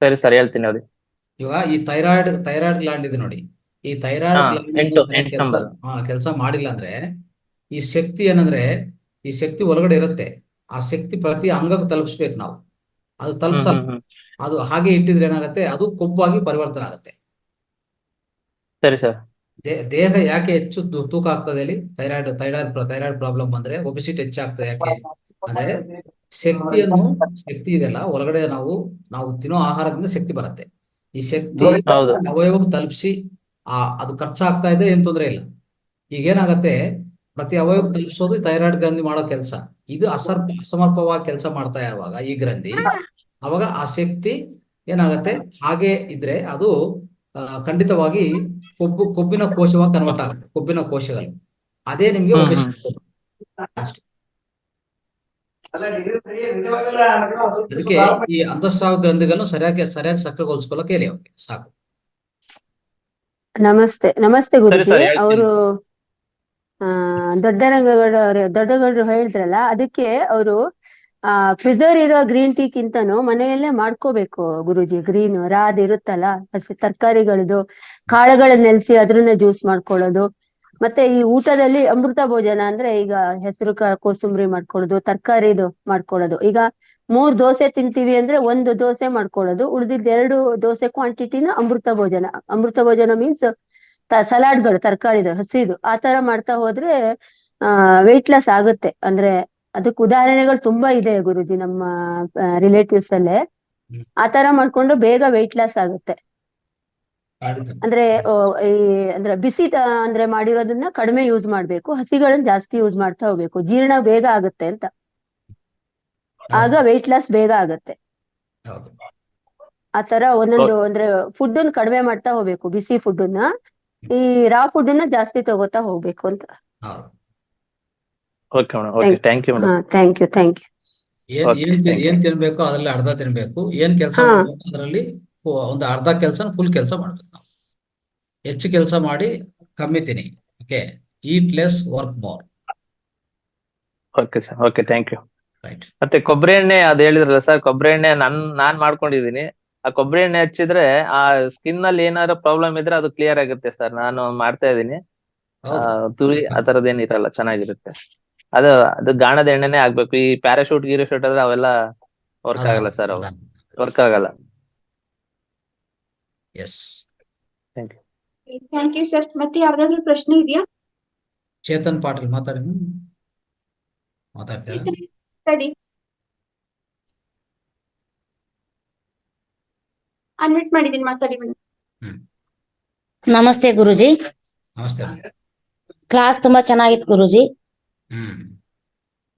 ಸರಿ ಸರ್, ಹೇಳ್ತೀನಿ ಅವ್ರಿಗೆ. ಇವಾಗ ಈ ಥೈರಾಯ್ಡ್ ಗ್ಲ್ಯಾಂಡ್ ಇದೆ ನೋಡಿ, ಈ ಥೈರಾಯ್ಡ್ ಗ್ಲ್ಯಾಂಡ್ ಕೆಲಸ ಮಾಡಿಲ್ಲ ಅಂದ್ರೆ ಈ ಶಕ್ತಿ ಏನಂದ್ರೆ, ಈ ಶಕ್ತಿ ಒಳಗಡೆ ಇರುತ್ತೆ, ಆ ಶಕ್ತಿ ಪ್ರತಿ ಅಂಗಕ್ಕೆ ತಲುಪಿಸ್ಬೇಕು ನಾವು. ಅದು ತಲುಪಿಸಲ್ಲ, ಅದು ಹಾಗೆ ಇಟ್ಟಿದ್ರೆ ಏನಾಗುತ್ತೆ, ಅದು ಕೊಬ್ಬಾಗಿ ಪರಿವರ್ತನೆ ಆಗುತ್ತೆ. ಸರಿ ಸರ್. ದೇಹ ಯಾಕೆ ಹೆಚ್ಚು ತೂಕ ಆಗ್ತದೆ ಹೇಳಿ? ಥೈರಾಯ್ಡ್ ಪ್ರಾಬ್ಲಮ್ ಬಂದ್ರೆ ಒಬೆಸಿಟಿ ಹೆಚ್ಚಾಗ್ತದೆ. ಯಾಕೆ ಅಂದ್ರೆ ಶಕ್ತಿ ಇದೆಲ್ಲ ಒಳಗಡೆ ನಾವು ತಿನ್ನೋ ಆಹಾರದಿಂದ ಶಕ್ತಿ ಬರುತ್ತೆ. ಈ ಶಕ್ತಿ ಅವಯವಕ್ಕೆ ತಲುಪಿಸಿ ಅದು ಖರ್ಚಾಗ್ತಾ ಇದೆ, ಏನ್ ತೊಂದರೆ ಇಲ್ಲ. ಈಗೇನಾಗತ್ತೆ, ಪ್ರತಿ ಅವಯವಕ್ಕೆ ತಲುಪಿಸೋದು ಥೈರಾಯ್ಡ್ ಗ್ರಂಥಿ ಮಾಡೋ ಕೆಲಸ. ಇದು ಅಸಮರ್ಪವಾಗಿ ಕೆಲಸ ಮಾಡ್ತಾ ಇರುವಾಗ ಈ ಗ್ರಂಥಿ, ಅವಾಗ ಆ ಶಕ್ತಿ ಏನಾಗತ್ತೆ, ಹಾಗೆ ಇದ್ರೆ ಅದು ಖಂಡಿತವಾಗಿ ಕೊಬ್ಬಿನ ಕೋಶವಾಗಿ ಕನ್ವರ್ಟ್ ಆಗುತ್ತೆ, ಕೊಬ್ಬಿನ ಕೋಶಗಳು. ಅದೇ ನಿಮ್ಗೆ ಒಬೆಸಿಟಿ. ಅದಕ್ಕೆ ಈ ಅಂತಸ್ರಾವ ಗ್ರಂಥಿಗಳನ್ನು ಸರಿಯಾಗಿ ಸಕ್ರಿಯಗೊಳಿಸ್ಕೊಳ್ಳೋಕೆ ಹೇಳಿ ಅವ್ರಿಗೆ, ಸಾಕು. ನಮಸ್ತೆ ಗುರುಜಿ. ಅವರು ದೊಡ್ಡಗೌಡರು ಹೇಳಿದ್ರಲ್ಲ, ಅದಕ್ಕೆ ಅವರು ಪ್ರಿಸರ್ವ್ ಇರೋ ಗ್ರೀನ್ ಟೀಕ್ಕಿಂತನೂ ಮನೆಯಲ್ಲೇ ಮಾಡ್ಕೋಬೇಕು ಗುರುಜಿ. ಗ್ರೀನ್ ರಾದ್ ಇರುತ್ತಲ್ಲ, ಹಸಿ ತರಕಾರಿಗಳದ್ದು ಕಾಳುಗಳನ್ನ ನೆನೆಸಿ ಅದ್ರನ್ನ ಜ್ಯೂಸ್ ಮಾಡ್ಕೊಳ್ಳೋದು. ಮತ್ತೆ ಈ ಊಟದಲ್ಲಿ ಅಮೃತ ಭೋಜನ ಅಂದ್ರೆ ಈಗ ಹೆಸರು ಕಾಳು ಕೋಸಂಬರಿ ಮಾಡ್ಕೊಳ್ಳೋದು, ತರಕಾರಿದು ಮಾಡ್ಕೊಳ್ಳೋದು. ಈಗ 3 ದೋಸೆ ತಿಂತೀವಿ ಅಂದ್ರೆ 1 ದೋಸೆ ಮಾಡ್ಕೊಳ್ಳೋದು, ಉಳಿದಿದ್ದ 2 ದೋಸೆ ಕ್ವಾಂಟಿಟಿನ ಅಮೃತ ಭೋಜನ. ಅಮೃತ ಭೋಜನ ಮೀನ್ಸ್ ಸಲಾಡ್ಗಳು, ತರಕಾರಿದು ಹಸಿದು ಆ ತರ ಮಾಡ್ತಾ ಹೋದ್ರೆ ವೆಯ್ಟ್ ಲಾಸ್ ಆಗುತ್ತೆ. ಅಂದ್ರೆ ಅದಕ್ಕೆ ಉದಾಹರಣೆಗಳು ತುಂಬಾ ಇದೆ ಗುರುಜಿ, ನಮ್ಮ ರಿಲೇಟಿವ್ಸ್ ಅಲ್ಲೇ ಆ ತರ ಮಾಡ್ಕೊಂಡು ಬೇಗ ವೆಯ್ಟ್ ಲಾಸ್ ಆಗುತ್ತೆ. ಅಂದ್ರೆ ಅಂದ್ರೆ ಬಿಸಿ ಅಂದ್ರೆ ಮಾಡಿರೋದನ್ನ ಕಡಿಮೆ ಯೂಸ್ ಮಾಡ್ಬೇಕು, ಹಸಿಗಳನ್ನ ಜಾಸ್ತಿ ಯೂಸ್ ಮಾಡ್ತಾ ಹೋಗ್ಬೇಕು, ಜೀರ್ಣ ಬೇಗ ಆಗುತ್ತೆ ಅಂತ. ಆಗ ವೆಯ್ಟ್ ಲಾಸ್ ಬೇಗ ಆಗುತ್ತೆ. ಹೌದು. ಆ ತರ ಒಂದೊಂದು ಅಂದ್ರೆ ಫುಡ್ ಅನ್ನ ಕಡಿಮೆ ಮಾಡ್ತಾ ಹೋಗ್ಬೇಕು, ಬಿಸಿ ಫುಡ್ ಅನ್ನ. ಈ ರಾ ಫುಡ್ ಅನ್ನ ಜಾಸ್ತಿ ತಗೋತಾ ಹೋಗ್ಬೇಕು ಅಂತ. ಹೌದು. Okay madam. Okay, thank you madam. Thank you. ಏನ್ ತಿನ್ಬೇಕು ಅದ್ರಲ್ಲಿ ಅರ್ಧ ತಿನ್ಬೇಕು, ಏನ್ ಕೆಲಸ ಹಾ. ಮಾಡ್ಬೇಕು ಅದರಲ್ಲಿ ಒಂದು ಅರ್ಧ ಕೆಲಸ ಫುಲ್ ಕೆಲಸ ಮಾಡ್ಬೇಕು. ನಾವು ಹೆಚ್ಚು ಕೆಲಸ ಮಾಡಿ ಕಮ್ಮಿ ತಿನ್ನಿ. Okay, eat less work more. Okay sir. Okay, thank you. Right. ಮತ್ತೆ ಕೊಬ್ಬರಿ ಎಣ್ಣೆ ಅದು ಹೇಳಿದ್ರಲ್ಲ ಸರ್, ಕೊಬ್ಬರಿ ಎಣ್ಣೆ ನಾನ್ ಮಾಡ್ಕೊಂಡಿದೀನಿ. ಆ ಕೊಬ್ಬರಿ ಎಣ್ಣೆ ಹಚ್ಚಿದ್ರೆ ಆ ಸ್ಕಿನ್ ಅಲ್ಲಿ ಏನಾದ್ರು ಪ್ರಾಬ್ಲಮ್ ಇದ್ರೆ ಅದು ಕ್ಲಿಯರ್ ಆಗುತ್ತೆ ಸರ್. ನಾನು ಮಾಡ್ತಾ ಇದ್ದೀನಿ. ತುರಿ ಆ ತರದ್ ಇರಲ್ಲ, ಚೆನ್ನಾಗಿರುತ್ತೆ. ಅದು ಗಾಣದ ಎಣ್ಣೆನೆ ಆಗ್ಬೇಕು. ಈ ಪ್ಯಾರಾಶೂಟ್ ಗೀರಾಶೂಟ್ ಆದ್ರೆ ಅವೆಲ್ಲ ವರ್ಕ್ ಆಗಲ್ಲ ಸರ್, ಅವು ವರ್ಕ್ ಆಗಲ್ಲ. Yes. Thank you. Thank you sir. ಮತ್ತೆ ಯಾವ್ದಾದ್ರು ಪ್ರಶ್ನೆ ಇದೆಯಾ? ಚೇತನ್ ಪಾಟೀಲ್ ಮಾತಾಡ್ತೀರಾ? ತಡಿ, ಅನ್ಮಿಟ್ ಮಾಡಿದೀನಿ, ಮಾತಾಡಿ ಮೇಡಮ್. ನಮಸ್ತೆ ಗುರುಜಿ. ನಮಸ್ತೆ. ಕ್ಲಾಸ್ ತುಂಬಾ ಚೆನ್ನಾಗಿತ್ತು ಗುರುಜಿ. ಹ್ಮ್.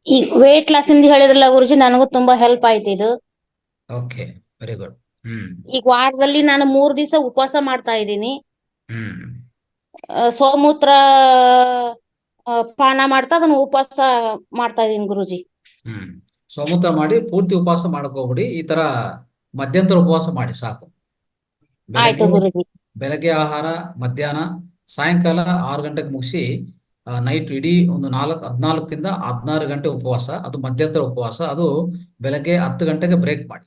ಈ ವೇಟ್ ಲಾಸ್ ಇಂದ ಹೇಳಿದ್ರಲ್ಲ ಗುರುಜಿ, ನನಗೂ ತುಂಬಾ ಹೆಲ್ಪ್ ಆಯ್ತು ಇದು. Okay, very good. ಈಗ ವಾರದಲ್ಲಿ ನಾನು 3 ದಿವಸ ಉಪವಾಸ ಮಾಡ್ತಾ ಇದ್ದೀನಿ. ಹ್ಮ್. ಸೋಮೂತ್ರ ಪಾನ ಮಾಡ್ತಾ ಅದನ್ನ ಉಪವಾಸ ಮಾಡ್ತಾ ಇದೀನಿ ಗುರುಜಿ. ಸೋಮೂತ್ರ ಮಾಡಿ ಪೂರ್ತಿ ಉಪವಾಸ ಮಾಡ್ಕೋಬಿಡಿ. ಈ ತರ ಮಧ್ಯಂತರ ಉಪವಾಸ ಮಾಡಿ ಸಾಕು. ಆಯ್ತು ಗುರುಜಿ. ಬೆಳಗ್ಗೆ ಆಹಾರ, ಮಧ್ಯಾಹ್ನ, ಸಾಯಂಕಾಲ 6 ಗಂಟೆಗೆ ಮುಗಿಸಿ ನೈಟ್ ಇಡೀ ಒಂದು 14 ರಿಂದ 16 ಗಂಟೆ ಉಪವಾಸ. ಅದು ಮಧ್ಯಂತರ ಉಪವಾಸ. ಅದು ಬೆಳಗ್ಗೆ 10 ಗಂಟೆಗೆ ಬ್ರೇಕ್ ಮಾಡಿ.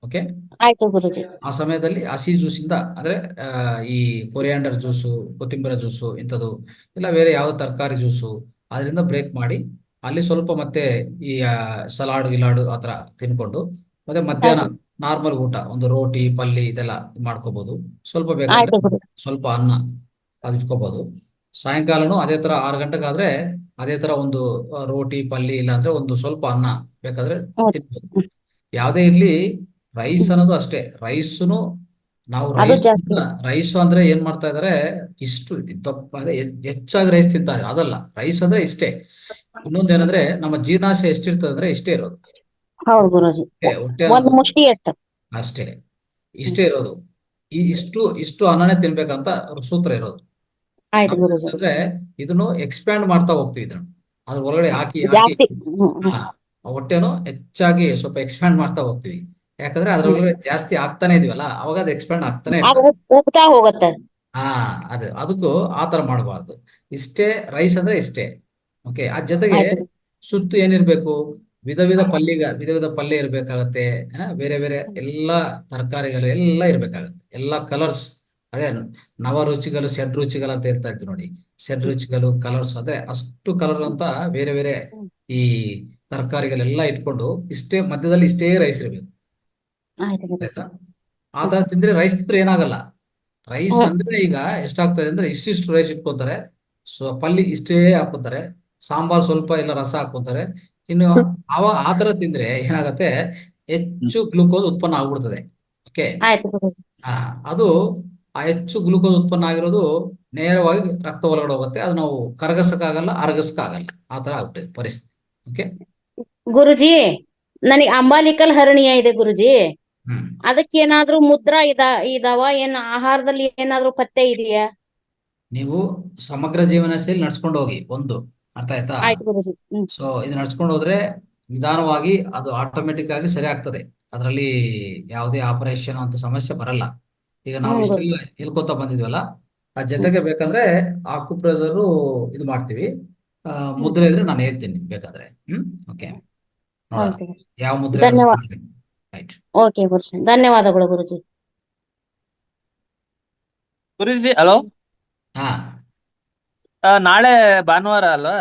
ಓಕೆ, ಆಯ್ತು ಗುರುಜಿ. ಆ ಸಮಯದಲ್ಲಿ ಹಸಿ ಜ್ಯೂಸಿಂದ ಅಂದ್ರೆ ಈ ಕೊರಿಯಾಂಡರ್ ಜ್ಯೂಸು, ಕೊತ್ತಂಬರಿ ಜ್ಯೂಸು ಇಂಥದ್ದು, ಇಲ್ಲ ಬೇರೆ ಯಾವ ತರಕಾರಿ ಜ್ಯೂಸು, ಅದರಿಂದ ಬ್ರೇಕ್ ಮಾಡಿ ಅಲ್ಲಿ ಸ್ವಲ್ಪ ಮತ್ತೆ ಈ ಸಲಾಡ್ ಗಿಲಾಡು ಆ ಥರ ತಿನ್ಕೊಂಡು ಮತ್ತೆ ಮಧ್ಯಾಹ್ನ ನಾರ್ಮಲ್ ಊಟ, ಒಂದು ರೋಟಿ ಪಲ್ಯ ಇದೆಲ್ಲ ಮಾಡ್ಕೋಬಹುದು. ಸ್ವಲ್ಪ ಬೇಕಾದ್ರೆ ಸ್ವಲ್ಪ ಅನ್ನ ಅದು ಇಟ್ಕೋಬಹುದು. ಸಾಯಂಕಾಲನು ಅದೇ ತರ 6 ಗಂಟೆಗಾದ್ರೆ ಅದೇ ತರ ಒಂದು ರೋಟಿ ಪಲ್ಯ ಇಲ್ಲ ಅಂದ್ರೆ ಒಂದು ಸ್ವಲ್ಪ ಅನ್ನ ಬೇಕಾದ್ರೆ ತಿನ್ಬೋದು. ಯಾವುದೇ ಇರ್ಲಿ, ರೈಸ್ ಅನ್ನೋದು ಅಷ್ಟೇ. ರೈಸ್ನು ನಾವು ರೈಸ್ ಅಂದ್ರೆ ಏನ್ ಮಾಡ್ತಾ ಇದಾರೆ, ಇಷ್ಟು ದಪ್ಪ ಅಂದ್ರೆ ಹೆಚ್ಚಾಗಿ ರೈಸ್ ತಿಂತಾ ಇದ್ದಾರೆ. ಅದಲ್ಲ, ರೈಸ್ ಅಂದ್ರೆ ಇಷ್ಟೇ. ಇನ್ನೊಂದೇನಂದ್ರೆ ನಮ್ಮ ಜೀರ್ಣಾಶಯ ಎಷ್ಟಿರ್ತದೆ ಅಂದ್ರೆ ಇಷ್ಟೇ ಇರೋದು. ಹೌದು ಗುರುಜಿ, ಹೊಟ್ಟೆ ಒಂದು ಮುಷ್ಟಿ ಎಷ್ಟು ಅಷ್ಟೇ, ಇಷ್ಟೇ ಇರೋದು. ಇಷ್ಟು ಅನ್ನನೇ ತಿನ್ಬೇಕಂತ ಸೂತ್ರ ಇರೋದು. ಅಂದ್ರೆ ಇದನ್ನು ಎಕ್ಸ್ಪ್ಯಾಂಡ್ ಮಾಡ್ತಾ ಹೋಗ್ತೀವಿ. ಇದನ್ನು ಅದ್ರ ಒಳಗಡೆ ಹಾಕಿ ಹೊಟ್ಟೆನು ಹೆಚ್ಚಾಗಿ ಸ್ವಲ್ಪ ಎಕ್ಸ್ಪ್ಯಾಂಡ್ ಮಾಡ್ತಾ ಹೋಗ್ತೀವಿ. ಯಾಕಂದ್ರೆ ಅದ್ರೊಳಗಡೆ ಜಾಸ್ತಿ ಆಗ್ತಾನೆ ಇದೀವಲ್ಲ, ಅವಾಗ ಅದು ಎಕ್ಸ್ಪ್ಯಾಂಡ್ ಆಗ್ತಾನೆ ಹೋಗುತ್ತೆ. ಅದಕ್ಕೂ ಆತರ ಮಾಡಬಾರ್ದು. ಇಷ್ಟೇ ರೈಸ್ ಅಂದ್ರೆ ಇಷ್ಟೇ. ಓಕೆ, ಅದ್ ಜೊತೆಗೆ ಸುತ್ತು ಏನಿರ್ಬೇಕು, ವಿಧ ವಿಧ ಪಲ್ಯ ಇರ್ಬೇಕಾಗತ್ತೆ. ಬೇರೆ ಬೇರೆ ಎಲ್ಲಾ ತರಕಾರಿಗಳು ಎಲ್ಲ ಇರ್ಬೇಕಾಗತ್ತೆ. ಎಲ್ಲಾ ಕಲರ್ಸ್, ಅದೇ ನವರುಚಿಗಳು ಷಡ್ರುಚಿಗಳು ಅಂತ ಹೇಳ್ತಾ ಇತ್ತು ನೋಡಿ. ಷಡ್ರುಚಿಗಳು ಕಲರ್ಸ್, ಅದೇ ಅಷ್ಟು ಕಲರ್ ಅಂತ ಬೇರೆ ಬೇರೆ ಈ ತರಕಾರಿಗಳೆಲ್ಲ ಇಟ್ಕೊಂಡು ಇಷ್ಟೇ ಮಧ್ಯದಲ್ಲಿ ಇಷ್ಟೇ ರೈಸ್ ಇರ್ಬೇಕು. ಆಯ್ತಾ? ಆತರ ತಿಂದ್ರೆ ರೈಸ್ ತಿಂದ್ರೆ ಏನಾಗಲ್ಲ. ರೈಸ್ ಅಂದ್ರೆ ಈಗ ಎಷ್ಟಾಗ್ತದೆ ಅಂದ್ರೆ ಇಷ್ಟಿಷ್ಟು ರೈಸ್ ಇಟ್ಕೊಂತಾರೆ, ಪಲ್ಯ ಇಷ್ಟೇ ಹಾಕೋತಾರೆ, ಸಾಂಬಾರ್ ಸ್ವಲ್ಪ ಇಲ್ಲ ರಸ ಹಾಕೊಂತಾರೆ. ಇನ್ನು ಆ ತರ ತಿಂದ್ರೆ ಏನಾಗತ್ತೆ, ಹೆಚ್ಚು ಗ್ಲೂಕೋಸ್ ಉತ್ಪನ್ನ ಆಗ್ಬಿಡ್ತದೆ. ಓಕೆ, ಅದು ಆ ಹೆಚ್ಚು ಗ್ಲೂಕೋಸ್ ಉತ್ಪನ್ನ ಆಗಿರೋದು ನೇರವಾಗಿ ರಕ್ತ ಒಳಗಡೆ ಹೋಗುತ್ತೆ. ಅದು ನಾವು ಕರಗಸಕ್ಕಾಗಲ್ಲ, ಅರಗಸಕ್ಕಾಗಲ್ಲ. ಆ ತರ ಆಗ್ಬಿಟ್ಟಿದೆ ಪರಿಸ್ಥಿತಿ. ಓಕೆ ಗುರುಜಿ, ನನಗೆ ಅಂಬಾಲಿಕಲ್ ಹರಣಿಯ ಇದೆ ಗುರುಜಿ. ಅದಕ್ಕೇನಾದ್ರೂ ಮುದ್ರಾ ಇದಾವ? ಏನ್ ಆಹಾರದಲ್ಲಿ ಏನಾದ್ರೂ ಪಥ್ಯ ಇದೆಯಾ? ನೀವು ಸಮಗ್ರ ಜೀವನ ಶೈಲಿ ನಡ್ಸ್ಕೊಂಡು ಹೋಗಿ. ಒಂದು ಅರ್ಥ ಆಯ್ತಾ? ಸೊ ಇದು ನಡ್ಸ್ಕೊಂಡು ಹೋದ್ರೆ ನಿಧಾನವಾಗಿ ಅದು ಆಟೋಮೆಟಿಕ್ ಆಗಿ ಸರಿ ಆಗ್ತದೆ. ಅದರಲ್ಲಿ ಯಾವುದೇ ಆಪರೇಷನ್ ಅಂತ ಸಮಸ್ಯೆ ಬರಲ್ಲ. ಈಗ ನಾವು ಇಷ್ಟೆಲ್ಲ ಹೇಳ್ಕೊತಾ ಬಂದಿದ್ವಲ್ಲ, ಆ ಜೊತೆಗೆ ಬೇಕಂದ್ರೆ ಆಕ್ಯುಪ್ರೆಷರ್ ಇದು ಮಾಡ್ತೀವಿ. ಮುದ್ರೆ ಇದ್ರೆ ನಾನು ಹೇಳ್ತೀನಿ ಬೇಕಾದ್ರೆ. ಓಕೆ, ನೋಡೋಣ ಓಕೆ ಯಾವ ಮುದ್ರೆ ಧನ್ಯವಾದ. ರೈಟ್. ಓಕೆ ಗುರುಜಿ, ಧನ್ಯವಾದಗಳು ಗುರುಜಿ. ಗುರುಜಿ ಹಲೋ, ಹಾ ನಾಳೆ ಭಾನುವಾರ ಅಲ್ವಾ,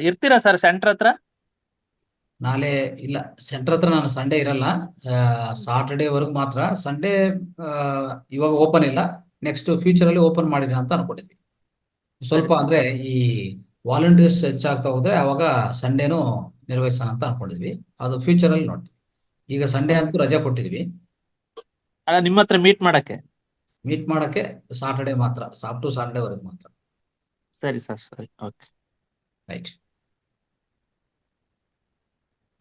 ಇರ್ತೀರಾ ಸರ್ ಸೆಂಟರ್ ಹತ್ರ? ನಾಳೆ ಇಲ್ಲ, ಸೆಂಟರ್ ಹತ್ರ ನಾನು ಸಂಡೇ ಇರಲ್ಲ, ಸಾಟರ್ಡೇ ವರ್ಗು ಮಾತ್ರ. ಸಂಡೇ ಇವಾಗ ಓಪನ್ ಇಲ್ಲ, ನೆಕ್ಸ್ಟ್ ಫ್ಯೂಚರ್ ಅಲ್ಲಿ ಓಪನ್ ಮಾಡಿರ ಅಂತ ಅನ್ಕೊಂಡಿದ್ವಿ. ಸ್ವಲ್ಪ ಅಂದ್ರೆ ಈ ವಾಲಂಟಿಯರ್ಸ್ ಹೆಚ್ಚಾಗ್ತಾ ಹೋದ್ರೆ ಅವಾಗ ಸಂಡೇನು ನಿರ್ವಹಿಸೋಣ ಅಂತ ಅನ್ಕೊಂಡಿದ್ವಿ. ಅದು ಫ್ಯೂಚರ್ ಅಲ್ಲಿ ನೋಡ್ತೀವಿ. ಈಗ ಸಂಡೇ ಅಂತೂ ರಜೆ ಕೊಟ್ಟಿದ್ವಿ. ಅಲ್ಲ, ನಿಮ್ಮ ಹತ್ರ ಮೀಟ್ ಮಾಡಕ್ಕೆ. ಮೀಟ್ ಮಾಡಕ್ಕೆ ಸಾಟರ್ಡೇ ಮಾತ್ರ, ಅಪ್ ಟು ಸಾಟರ್ಡೇ ವರೆಗೂ ಮಾತ್ರ. ಸರಿ ಸರ್, ಸರಿ, ಓಕೆ. ರೈಟ್.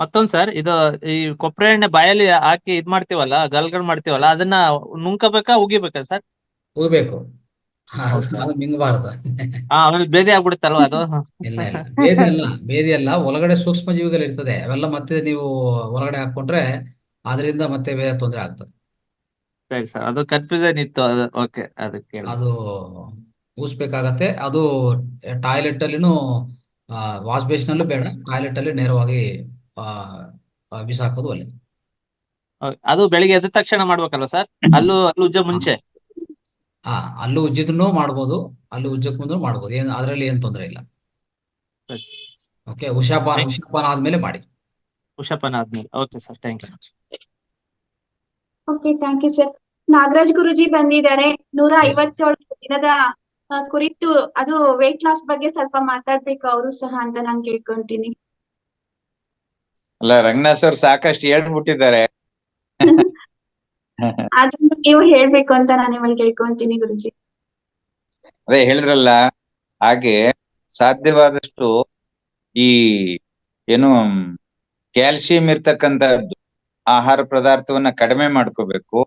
ಮತ್ತೊಂದ್ ಸರ್, ಇದು ಈ ಕೊಬ್ಬರಿ ಎಣ್ಣೆ ಬಾಯಲ್ಲಿ ಹಾಕಿ ಇದ್ ಮಾಡ್ತೀವಲ್ಲ, ಗಲ್ಗಲ್ ಮಾಡ್ತೀವಲ್ಲ, ಅದನ್ನ ನುಂಕಬೇಕಾ ಉಗಿಬೇಕಾ ಸರ್? ಹೋಗ್ಬೇಕು, ಹೌದಾ? ಅದು ಮಿಂಗಬಾರದು. ಆಮೇಲೆ ಬೇದಿ ಆಗ್ಬಿಡುತ್ತಲ್ವಾ ಅದು? ಇಲ್ಲ ಇಲ್ಲ, ಬೇದಿ ಅಲ್ಲ, ಬೇದಿ ಅಲ್ಲ, ಒಳಗಡೆ ಸೂಕ್ಷ್ಮ ಜೀವಿಗಳು ಇರ್ತದೆ, ಅವೆಲ್ಲ ಮತ್ತೆ ನೀವು ಒಳಗಡೆ ಹಾಕೊಂಡ್ರೆ ಅದರಿಂದ ಮತ್ತೆ ಬೇರೆ ತೊಂದರೆ ಆಗ್ತದೆ. ಸರಿ ಸರ್, ಅದು ಕನ್ಫ್ಯೂಷನ್ ಇತ್ತು, ಅದು ಓಕೆ, ಅದಕ್ಕೆ ಅದು ಊಸ್ಬೇಕಾಗತ್ತೆ. ಅದು ಟಾಯ್ಲೆಟ್ ಅಲ್ಲಿನೂ ವಾಶ್ ಬೇಸಿನಲ್ಲೂ ಬೇಡ, ಟಾಯ್ಲೆಟ್ ಅಲ್ಲಿ ನೇರವಾಗಿ ಬಿಸಾಕೋದು ಒಳ್ಳೆದು. ಅದು ಬೆಳಿಗ್ಗೆ ಎದ್ದ ತಕ್ಷಣ ಮಾಡ್ಬೇಕಲ್ವಾ ಸರ್? ಅಲ್ಲೂ ಉಜ್ಜೋ ಮುಂಚೆ? ಅಲ್ಲೂ ಉಜ್ಜಿದ್ರೂ ಮಾಡ್ಬೋದು, ಅಲ್ಲಿ ಉಜ್ಜಕ್ ಮುಂದೆ ಮಾಡ್ಬೋದು, ಏನು ಅದರಲ್ಲಿ ಏನು ತೊಂದರೆ ಇಲ್ಲ. ಓಕೆ, ಉಷಾಪಾನ ಆದ್ಮೇಲೆ ಮಾಡಿ. ಉಷಾಪಾನ ಆದ್ಮೇಲೆ. Okay sir, thank you. Okay, thank you sir. Nagaraj Guruji ಬಂದಿದ್ದಾರೆ. 157 ದಿನದ ಕುರಿತು ಅದು ವೆಯ್ಟ್ ಲಾಸ್ ಬಗ್ಗೆ ಸ್ವಲ್ಪ ಮಾತಾಡ್ಬೇಕು ಅವರು ಸಹ ಅಂತ ನಾನು ಕೇಳ್ಕೊಂತೀನಿ. ಅಲ್ಲ, ರಂಗನಾಥ್ ಸರ್ ಸಾಕಷ್ಟು ಹೇಳ್ಬಿಟ್ಟಿದ್ದಾರೆ. ಅದನ್ನು ನೀವು ಹೇಳ್ಬೇಕು ಅಂತ ನಾನು ನಿಮ್ಮಲ್ಲಿ ಕೇಳ್ಕೊಂತೀನಿ ಗುರುಜಿ. ಅದೇ ಹೇಳಿದ್ರಲ್ಲ, ಹಾಗೆ ಸಾಧ್ಯವಾದಷ್ಟು ಈ ಏನು ಕ್ಯಾಲ್ಸಿಯಂ ಇರ್ತಕ್ಕಂಥದ್ದು ಆಹಾರ ಪದಾರ್ಥವನ್ನ ಕಡಿಮೆ ಮಾಡ್ಕೋಬೇಕು.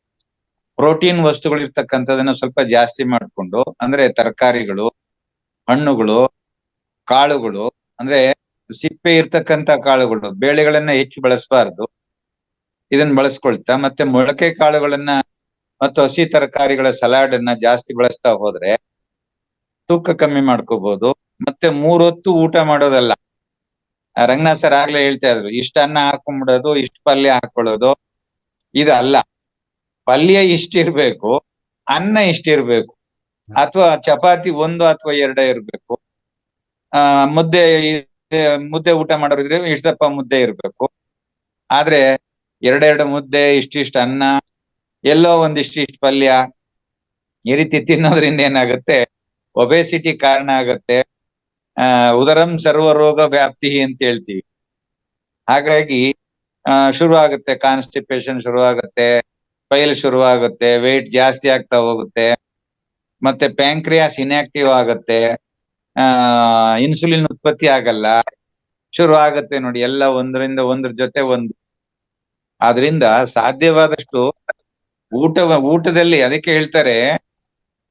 ಪ್ರೋಟೀನ್ ವಸ್ತುಗಳು ಇರ್ತಕ್ಕಂಥದನ್ನ ಸ್ವಲ್ಪ ಜಾಸ್ತಿ ಮಾಡ್ಕೊಂಡು, ಅಂದ್ರೆ ತರಕಾರಿಗಳು, ಹಣ್ಣುಗಳು, ಕಾಳುಗಳು, ಅಂದ್ರೆ ಸಿಪ್ಪೆ ಇರ್ತಕ್ಕಂಥ ಕಾಳುಗಳು, ಬೇಳೆಗಳನ್ನ ಹೆಚ್ಚು ಬಳಸಬಾರ್ದು. ಇದನ್ನ ಬಳಸ್ಕೊಳ್ತಾ ಮತ್ತೆ ಮೊಳಕೆ ಕಾಳುಗಳನ್ನ ಮತ್ತು ಹಸಿ ತರಕಾರಿಗಳ ಸಲಾಡ್ ಅನ್ನ ಜಾಸ್ತಿ ಬಳಸ್ತಾ ಹೋದ್ರೆ ತೂಕ ಕಮ್ಮಿ ಮಾಡ್ಕೋಬಹುದು. ಮತ್ತೆ 3 ಹೊತ್ತು ಊಟ ಮಾಡೋದಲ್ಲ. ರಂಗನಾಥ್ ಸರ್ ಆಗ್ಲೇ ಹೇಳ್ತಾ ಇದ್ರು, ಇಷ್ಟ ಅನ್ನ ಹಾಕೊಂಡ್ಬಿಡೋದು, ಇಷ್ಟ ಪಲ್ಯ ಹಾಕೊಳ್ಳೋದು. ಇದಲ್ಲ, ಪಲ್ಯ ಇಷ್ಟಿರ್ಬೇಕು, ಅನ್ನ ಇಷ್ಟಿರ್ಬೇಕು, ಅಥವಾ ಚಪಾತಿ 1 ಅಥವಾ 2 ಇರ್ಬೇಕು. ಮುದ್ದೆ ಊಟ ಮಾಡೋರಿದ್ರೆ ಇಷ್ಟಪ್ಪ ಮುದ್ದೆ ಇರ್ಬೇಕು. ಆದ್ರೆ 2 ಮುದ್ದೆ, ಇಷ್ಟಿಷ್ಟ ಅನ್ನ, ಎಲ್ಲೋ ಒಂದಿಷ್ಟಿಷ್ಟ ಪಲ್ಯ, ಈ ರೀತಿ ತಿನ್ನೋದ್ರಿಂದ ಏನಾಗುತ್ತೆ, ಒಬೆಸಿಟಿ ಕಾರಣ ಆಗತ್ತೆ. ಉದರಂ ಸರ್ವ ರೋಗ ವ್ಯಾಪ್ತಿ ಅಂತ ಹೇಳ್ತೀವಿ. ಹಾಗಾಗಿ ಶುರು ಆಗುತ್ತೆ, ಕಾನ್ಸ್ಟಿಪೇಷನ್ ಶುರು ಆಗುತ್ತೆ, ಪೈಲ್ ಶುರು ಆಗುತ್ತೆ, ವೆಯ್ಟ್ ಜಾಸ್ತಿ ಆಗ್ತಾ ಹೋಗುತ್ತೆ, ಮತ್ತೆ ಪ್ಯಾಂಕ್ರಿಯಾಸ್ ಇನ್ಆಕ್ಟಿವ್ ಆಗುತ್ತೆ, ಇನ್ಸುಲಿನ್ ಉತ್ಪತ್ತಿ ಆಗಲ್ಲ, ಶುರು ಆಗುತ್ತೆ ನೋಡಿ, ಎಲ್ಲ ಒಂದ್ರ ಜೊತೆ ಒಂದು. ಆದ್ರಿಂದ ಸಾಧ್ಯವಾದಷ್ಟು ಊಟದಲ್ಲಿ, ಅದಕ್ಕೆ ಹೇಳ್ತಾರೆ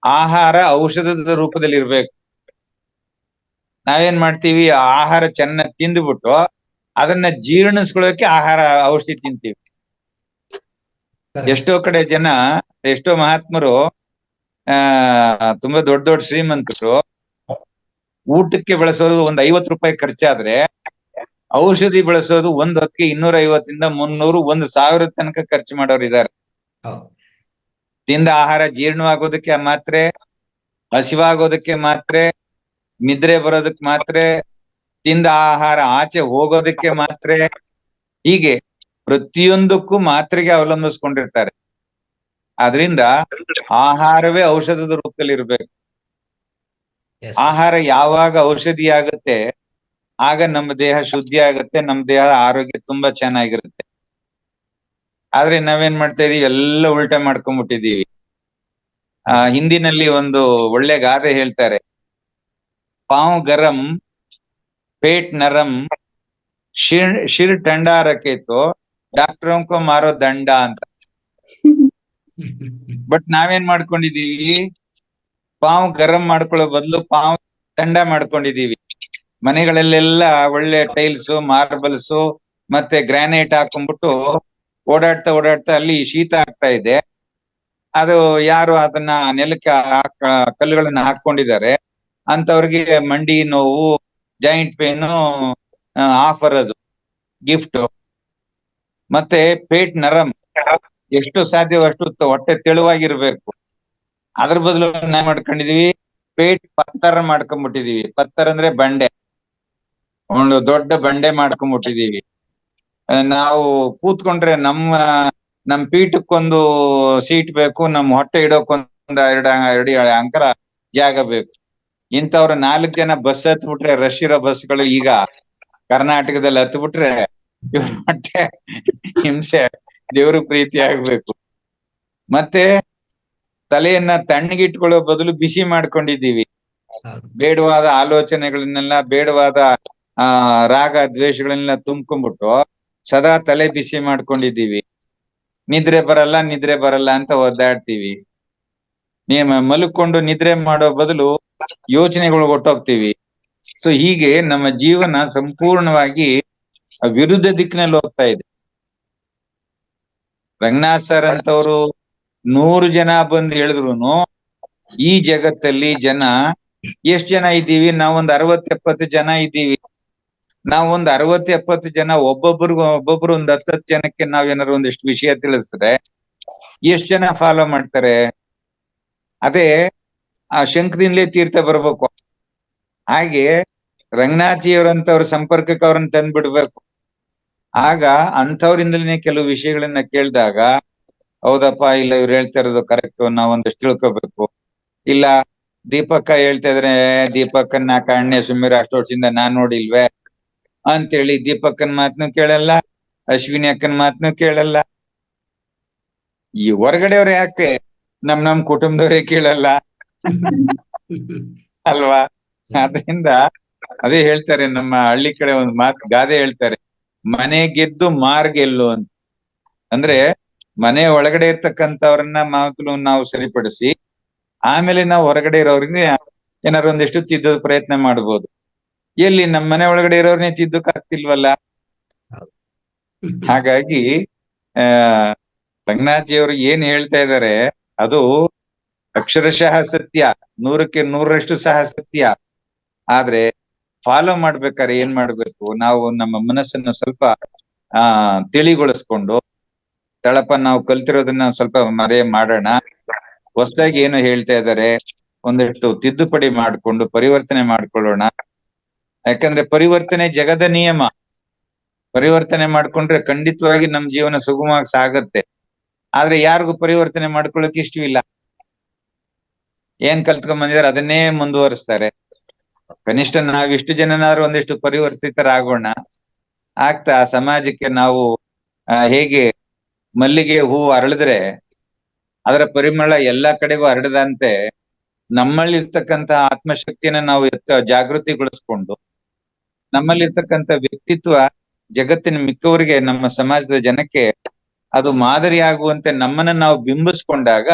ಆಹಾರ ಔಷಧದ ರೂಪದಲ್ಲಿ ಇರ್ಬೇಕು. ನಾವೇನ್ ಮಾಡ್ತೀವಿ, ಆಹಾರ ಚೆನ್ನಾಗಿ ತಿಂದ್ಬಿಟ್ಟು ಅದನ್ನ ಜೀರ್ಣಿಸ್ಕೊಳ್ಳೋಕೆ ಆಹಾರ ಔಷಧಿ ತಿಂತೀವಿ. ಎಷ್ಟೋ ಕಡೆ ಜನ, ಎಷ್ಟೋ ಮಹಾತ್ಮರು, ತುಂಬಾ ದೊಡ್ಡ ಶ್ರೀಮಂತರು, ಊಟಕ್ಕೆ ಬಳಸೋದು ಒಂದು 50 ರೂಪಾಯಿ ಖರ್ಚಾದ್ರೆ ಔಷಧಿ ಬಳಸೋದು ಒಂದ್ ಹೊತ್ತಿಗೆ 250 ಇಂದ 300, 1000 ತನಕ ಖರ್ಚು ಮಾಡೋರು ಇದ್ದಾರೆ. ತಿಂದ ಆಹಾರ ಜೀರ್ಣವಾಗೋದಕ್ಕೆ ಮಾತ್ರೆ, ಹಸಿವಾಗೋದಕ್ಕೆ ಮಾತ್ರೆ, ನಿದ್ರೆ ಬರೋದಕ್ಕೆ ಮಾತ್ರೆ, ತಿಂದ ಆಹಾರ ಆಚೆ ಹೋಗೋದಕ್ಕೆ ಮಾತ್ರೆ, ಹೀಗೆ ಪ್ರತಿಯೊಂದಕ್ಕೂ ಮಾತ್ರೆಗೆ ಅವಲಂಬಿಸ್ಕೊಂಡಿರ್ತಾರೆ. ಆದ್ರಿಂದ ಆಹಾರವೇ ಔಷಧದ ರೂಪದಲ್ಲಿ ಇರ್ಬೇಕು. ಆಹಾರ ಯಾವಾಗ ಔಷಧಿ ಆಗುತ್ತೆ ಆಗ ನಮ್ಮ ದೇಹ ಶುದ್ಧಿ ಆಗುತ್ತೆ, ನಮ್ಮ ದೇಹ ಆರೋಗ್ಯ ತುಂಬಾ ಚೆನ್ನಾಗಿರುತ್ತೆ. ಆದ್ರೆ ನಾವೇನ್ ಮಾಡ್ತಾ ಇದೀವಿ, ಎಲ್ಲ ಉಲ್ಟಾ ಮಾಡ್ಕೊಂಡ್ಬಿಟ್ಟಿದೀವಿ. ಹಿಂದಿನಲ್ಲಿ ಒಂದು ಒಳ್ಳೆ ಗಾದೆ ಹೇಳ್ತಾರೆ, ಪಾವ್ ಗರಂ ಪೇಟ್ ನರಂ ಶಿರ್ ಟಂಡಾ ರಕೇತೋ ಡಾಕ್ಟರ್ ಕೋ ಮಾರೋ ದಂಡ ಅಂತ. ಬಟ್ ನಾವೇನ್ ಮಾಡ್ಕೊಂಡಿದೀವಿ, ಪಾವ್ ಗರಂ ಮಾಡ್ಕೊಳ್ಳೋ ಬದಲು ಪಾವ್ ತಂಡ ಮಾಡ್ಕೊಂಡಿದೀವಿ. ಮನೆಗಳಲ್ಲೆಲ್ಲ ಒಳ್ಳೆ ಟೈಲ್ಸ್, ಮಾರ್ಬಲ್ಸ್ ಮತ್ತೆ ಗ್ರಾನೈಟ್ ಹಾಕೊಂಡ್ಬಿಟ್ಟು ಓಡಾಡ್ತಾ ಅಲ್ಲಿ ಶೀತ ಆಗ್ತಾ ಇದೆ. ಅದು ಯಾರು ಅದನ್ನ ನೆಲಕ್ಕೆ ಕಲ್ಲುಗಳನ್ನ ಹಾಕೊಂಡಿದ್ದಾರೆ ಅಂತವ್ರಿಗೆ ಮಂಡಿ ನೋವು, ಜಾಯಿಂಟ್ ಪೇನ್ ಆಫರ್, ಅದು ಗಿಫ್ಟ್. ಮತ್ತೆ ಪೇಟ್ ನರಂ, ಎಷ್ಟು ಸಾಧ್ಯವಷ್ಟು ಹೊಟ್ಟೆ ತೆಳುವಾಗಿರ್ಬೇಕು. ಅದ್ರ ಬದಲು ನಾವ್ ಮಾಡ್ಕೊಂಡಿದೀವಿ ಪೇಟ್ ಪತ್ತರ ಮಾಡ್ಕೊಂಡ್ಬಿಟ್ಟಿದೀವಿ. ಪತ್ತರ ಅಂದ್ರೆ ಬಂಡೆ, ಒಂದು ದೊಡ್ಡ ಬಂಡೆ ಮಾಡ್ಕೊಂಡ್ಬಿಟ್ಟಿದೀವಿ. ನಾವು ಕೂತ್ಕೊಂಡ್ರೆ ನಮ್ ಪೀಠಕ್ಕೊಂದು ಸೀಟ್ ಬೇಕು, ನಮ್ ಹೊಟ್ಟೆ ಇಡೋಕೊಂದು ಎರಡು ಅಂಕರ ಜಾಗ ಬೇಕು. ಇಂಥವ್ರು 4 ಜನ ಬಸ್ ಹತ್ಬಿಟ್ರೆ, ರಶ್ ಇರೋ ಬಸ್ಗಳು ಈಗ ಕರ್ನಾಟಕದಲ್ಲಿ ಹತ್ಬಿಟ್ರೆ ಇವ್ರ ಹೊಟ್ಟೆ ಹಿಂಸೆ, ದೇವ್ರ ಪ್ರೀತಿ ಆಗ್ಬೇಕು. ಮತ್ತೆ ತಲೆಯನ್ನ ತಣ್ಣಗಿಟ್ಕೊಳ್ಳೋ ಬದಲು ಬಿಸಿ ಮಾಡ್ಕೊಂಡಿದ್ದೀವಿ. ಬೇಡವಾದ ಆಲೋಚನೆಗಳನ್ನೆಲ್ಲ, ಬೇಡವಾದ ರಾಗ ದ್ವೇಷಗಳನ್ನೆಲ್ಲ ತುಂಬ್ಕೊಂಡ್ಬಿಟ್ಟು ಸದಾ ತಲೆ ಬಿಸಿ ಮಾಡ್ಕೊಂಡಿದ್ದೀವಿ. ನಿದ್ರೆ ಬರಲ್ಲ ಅಂತ ಒದ್ದಾಡ್ತೀವಿ. ಮಲ್ಕೊಂಡು ನಿದ್ರೆ ಮಾಡೋ ಬದಲು ಯೋಚನೆಗಳು ಹೊಟ್ಟೋಗ್ತೀವಿ. ಸೊ ಹೀಗೆ ನಮ್ಮ ಜೀವನ ಸಂಪೂರ್ಣವಾಗಿ ವಿರುದ್ಧ ದಿಕ್ಕಿನಲ್ಲಿ ಹೋಗ್ತಾ ಇದೆ. ರಂಗನಾಥ್ ಸರ್ ಅಂತವ್ರು 100 ಜನ ಬಂದು ಹೇಳಿದ್ರು ಈ ಜಗತ್ತಲ್ಲಿ ಜನ ಎಷ್ಟ್ ಜನ ಇದ್ದೀವಿ? ನಾವೊಂದ್ 60-70 ಜನ ಇದ್ದೀವಿ. ನಾವೊಂದ್ 60-70 ಜನ ಒಬ್ಬೊಬ್ರು ಒಂದ್ 10 ಜನಕ್ಕೆ ನಾವೇನಾದ್ರು ಒಂದಿಷ್ಟು ವಿಷಯ ತಿಳಿಸಿದ್ರೆ ಎಷ್ಟ್ ಜನ ಫಾಲೋ ಮಾಡ್ತಾರೆ? ಅದೇ ಆ ಶಂಕರಿಂದಲೇ ತೀರ್ಥ ಬರ್ಬೇಕು. ಹಾಗೆ ರಂಗನಾಥಿಯವರಂತವ್ರ ಸಂಪರ್ಕಕ್ಕೆ ಅವ್ರನ್ನ ತಂದ್ಬಿಡ್ಬೇಕು. ಆಗ ಅಂಥವ್ರಿಂದಲೇ ಕೆಲವು ವಿಷಯಗಳನ್ನ ಕೇಳಿದಾಗ ಹೌದಪ್ಪ, ಇಲ್ಲ ಇವ್ರು ಹೇಳ್ತಾ ಇರೋದು ಕರೆಕ್ಟ್, ನಾವೊಂದಷ್ಟು ತಿಳ್ಕೊಬೇಕು. ಇಲ್ಲ ದೀಪಕ್ಕ ಹೇಳ್ತಾ ಇದ್ರೆ, ದೀಪಕ್ಕನ್ನ ಕಾಣೆ ಸುಮ್ಮೀರ ಅಷ್ಟು ವರ್ಷದಿಂದ ನಾನ್ ನೋಡಿಲ್ವೇ ಅಂತೇಳಿ ದೀಪಕ್ಕನ್ ಮಾತನ್ನು ಕೇಳಲ್ಲ, ಅಶ್ವಿನಿ ಅಕ್ಕನ ಮಾತನ್ನು ಕೇಳಲ್ಲ. ಈ ಹೊರಗಡೆಯವ್ರು ಯಾಕೆ ನಮ್ ಕುಟುಂಬದವರೇ ಕೇಳಲ್ಲ ಅಲ್ವಾ? ಆದ್ರಿಂದ ಅದೇ ಹೇಳ್ತಾರೆ, ನಮ್ಮ ಹಳ್ಳಿ ಕಡೆ ಒಂದು ಗಾದೆ ಹೇಳ್ತಾರೆ, ಮನೆ ಗೆದ್ದು ಮಾರ್ ಗೆಲ್ಲು ಅಂತ. ಅಂದ್ರೆ ಮನೆ ಒಳಗಡೆ ಇರ್ತಕ್ಕಂಥವ್ರನ್ನ ಮೊದಲು ನಾವು ಸರಿಪಡಿಸಿ ಆಮೇಲೆ ನಾವು ಹೊರಗಡೆ ಇರೋರಿಗೆ ಏನಾರು ಒಂದಿಷ್ಟು ತಿದ್ದೋದ್ ಪ್ರಯತ್ನ ಮಾಡ್ಬೋದು. ಎಲ್ಲಿ ನಮ್ಮ ಮನೆ ಒಳಗಡೆ ಇರೋರ್ನೇ ತಿದ್ದಕ್ ಆಗ್ತಿಲ್ವಲ್ಲ. ಹಾಗಾಗಿ ರಂಗನಾಥ್ಜಿಯವರು ಏನ್ ಹೇಳ್ತಾ ಇದ್ದಾರೆ ಅದು ಅಕ್ಷರಶಃ ಸತ್ಯ, 100ಕ್ಕೆ 100ರಷ್ಟು ಸಹ ಸತ್ಯ. ಆದ್ರೆ ಫಾಲೋ ಮಾಡ್ಬೇಕಾದ್ರೆ ಏನ್ ಮಾಡ್ಬೇಕು? ನಾವು ನಮ್ಮ ಮನಸ್ಸನ್ನು ಸ್ವಲ್ಪ ತಿಳಿಗೊಳಿಸ್ಕೊಂಡು ನಾವು ಕಲ್ತಿರೋದನ್ನ ಸ್ವಲ್ಪ ಮಾಡೋಣ. ಹೊಸದಾಗಿ ಏನು ಹೇಳ್ತಾ ಇದ್ದಾರೆ ಒಂದಷ್ಟು ತಿದ್ದುಪಡಿ ಮಾಡ್ಕೊಂಡು ಪರಿವರ್ತನೆ ಮಾಡ್ಕೊಳ್ಳೋಣ. ಯಾಕಂದ್ರೆ ಪರಿವರ್ತನೆ ಜಗದ ನಿಯಮ. ಪರಿವರ್ತನೆ ಮಾಡ್ಕೊಂಡ್ರೆ ಖಂಡಿತವಾಗಿ ನಮ್ ಜೀವನ ಸುಗಮವಾಗಿ ಸಾಗತ್ತೆ. ಆದ್ರೆ ಯಾರಿಗೂ ಪರಿವರ್ತನೆ ಮಾಡ್ಕೊಳ್ಳೋಕೆ ಇಷ್ಟವಿಲ್ಲ. ಏನ್ ಕಲ್ತ್ಕೊಂಡ್ ಬಂದಿದ್ದಾರೆ ಅದನ್ನೇ ಮುಂದುವರಿಸ್ತಾರೆ. ಕನಿಷ್ಠ ನಾವಿಷ್ಟು ಜನನಾದ್ರೂ ಒಂದಿಷ್ಟು ಪರಿವರ್ತಿತರಾಗೋಣ. ಆಗ್ತಾ ಸಮಾಜಕ್ಕೆ ನಾವು ಹೇಗೆ ಮಲ್ಲಿಗೆ ಹೂವು ಅರಳಿದ್ರೆ ಅದರ ಪರಿಮಳ ಎಲ್ಲಾ ಕಡೆಗೂ ಹರಡದಂತೆ ನಮ್ಮಲ್ಲಿರ್ತಕ್ಕಂಥ ಆತ್ಮಶಕ್ತಿಯನ್ನ ನಾವು ಜಾಗೃತಿಗೊಳಿಸ್ಕೊಂಡು ನಮ್ಮಲ್ಲಿರ್ತಕ್ಕಂಥ ವ್ಯಕ್ತಿತ್ವ ಜಗತ್ತಿನ ಮಿಕ್ಕವರಿಗೆ, ನಮ್ಮ ಸಮಾಜದ ಜನಕ್ಕೆ ಅದು ಮಾದರಿಯಾಗುವಂತೆ ನಮ್ಮನ್ನ ನಾವು ಬಿಂಬಿಸ್ಕೊಂಡಾಗ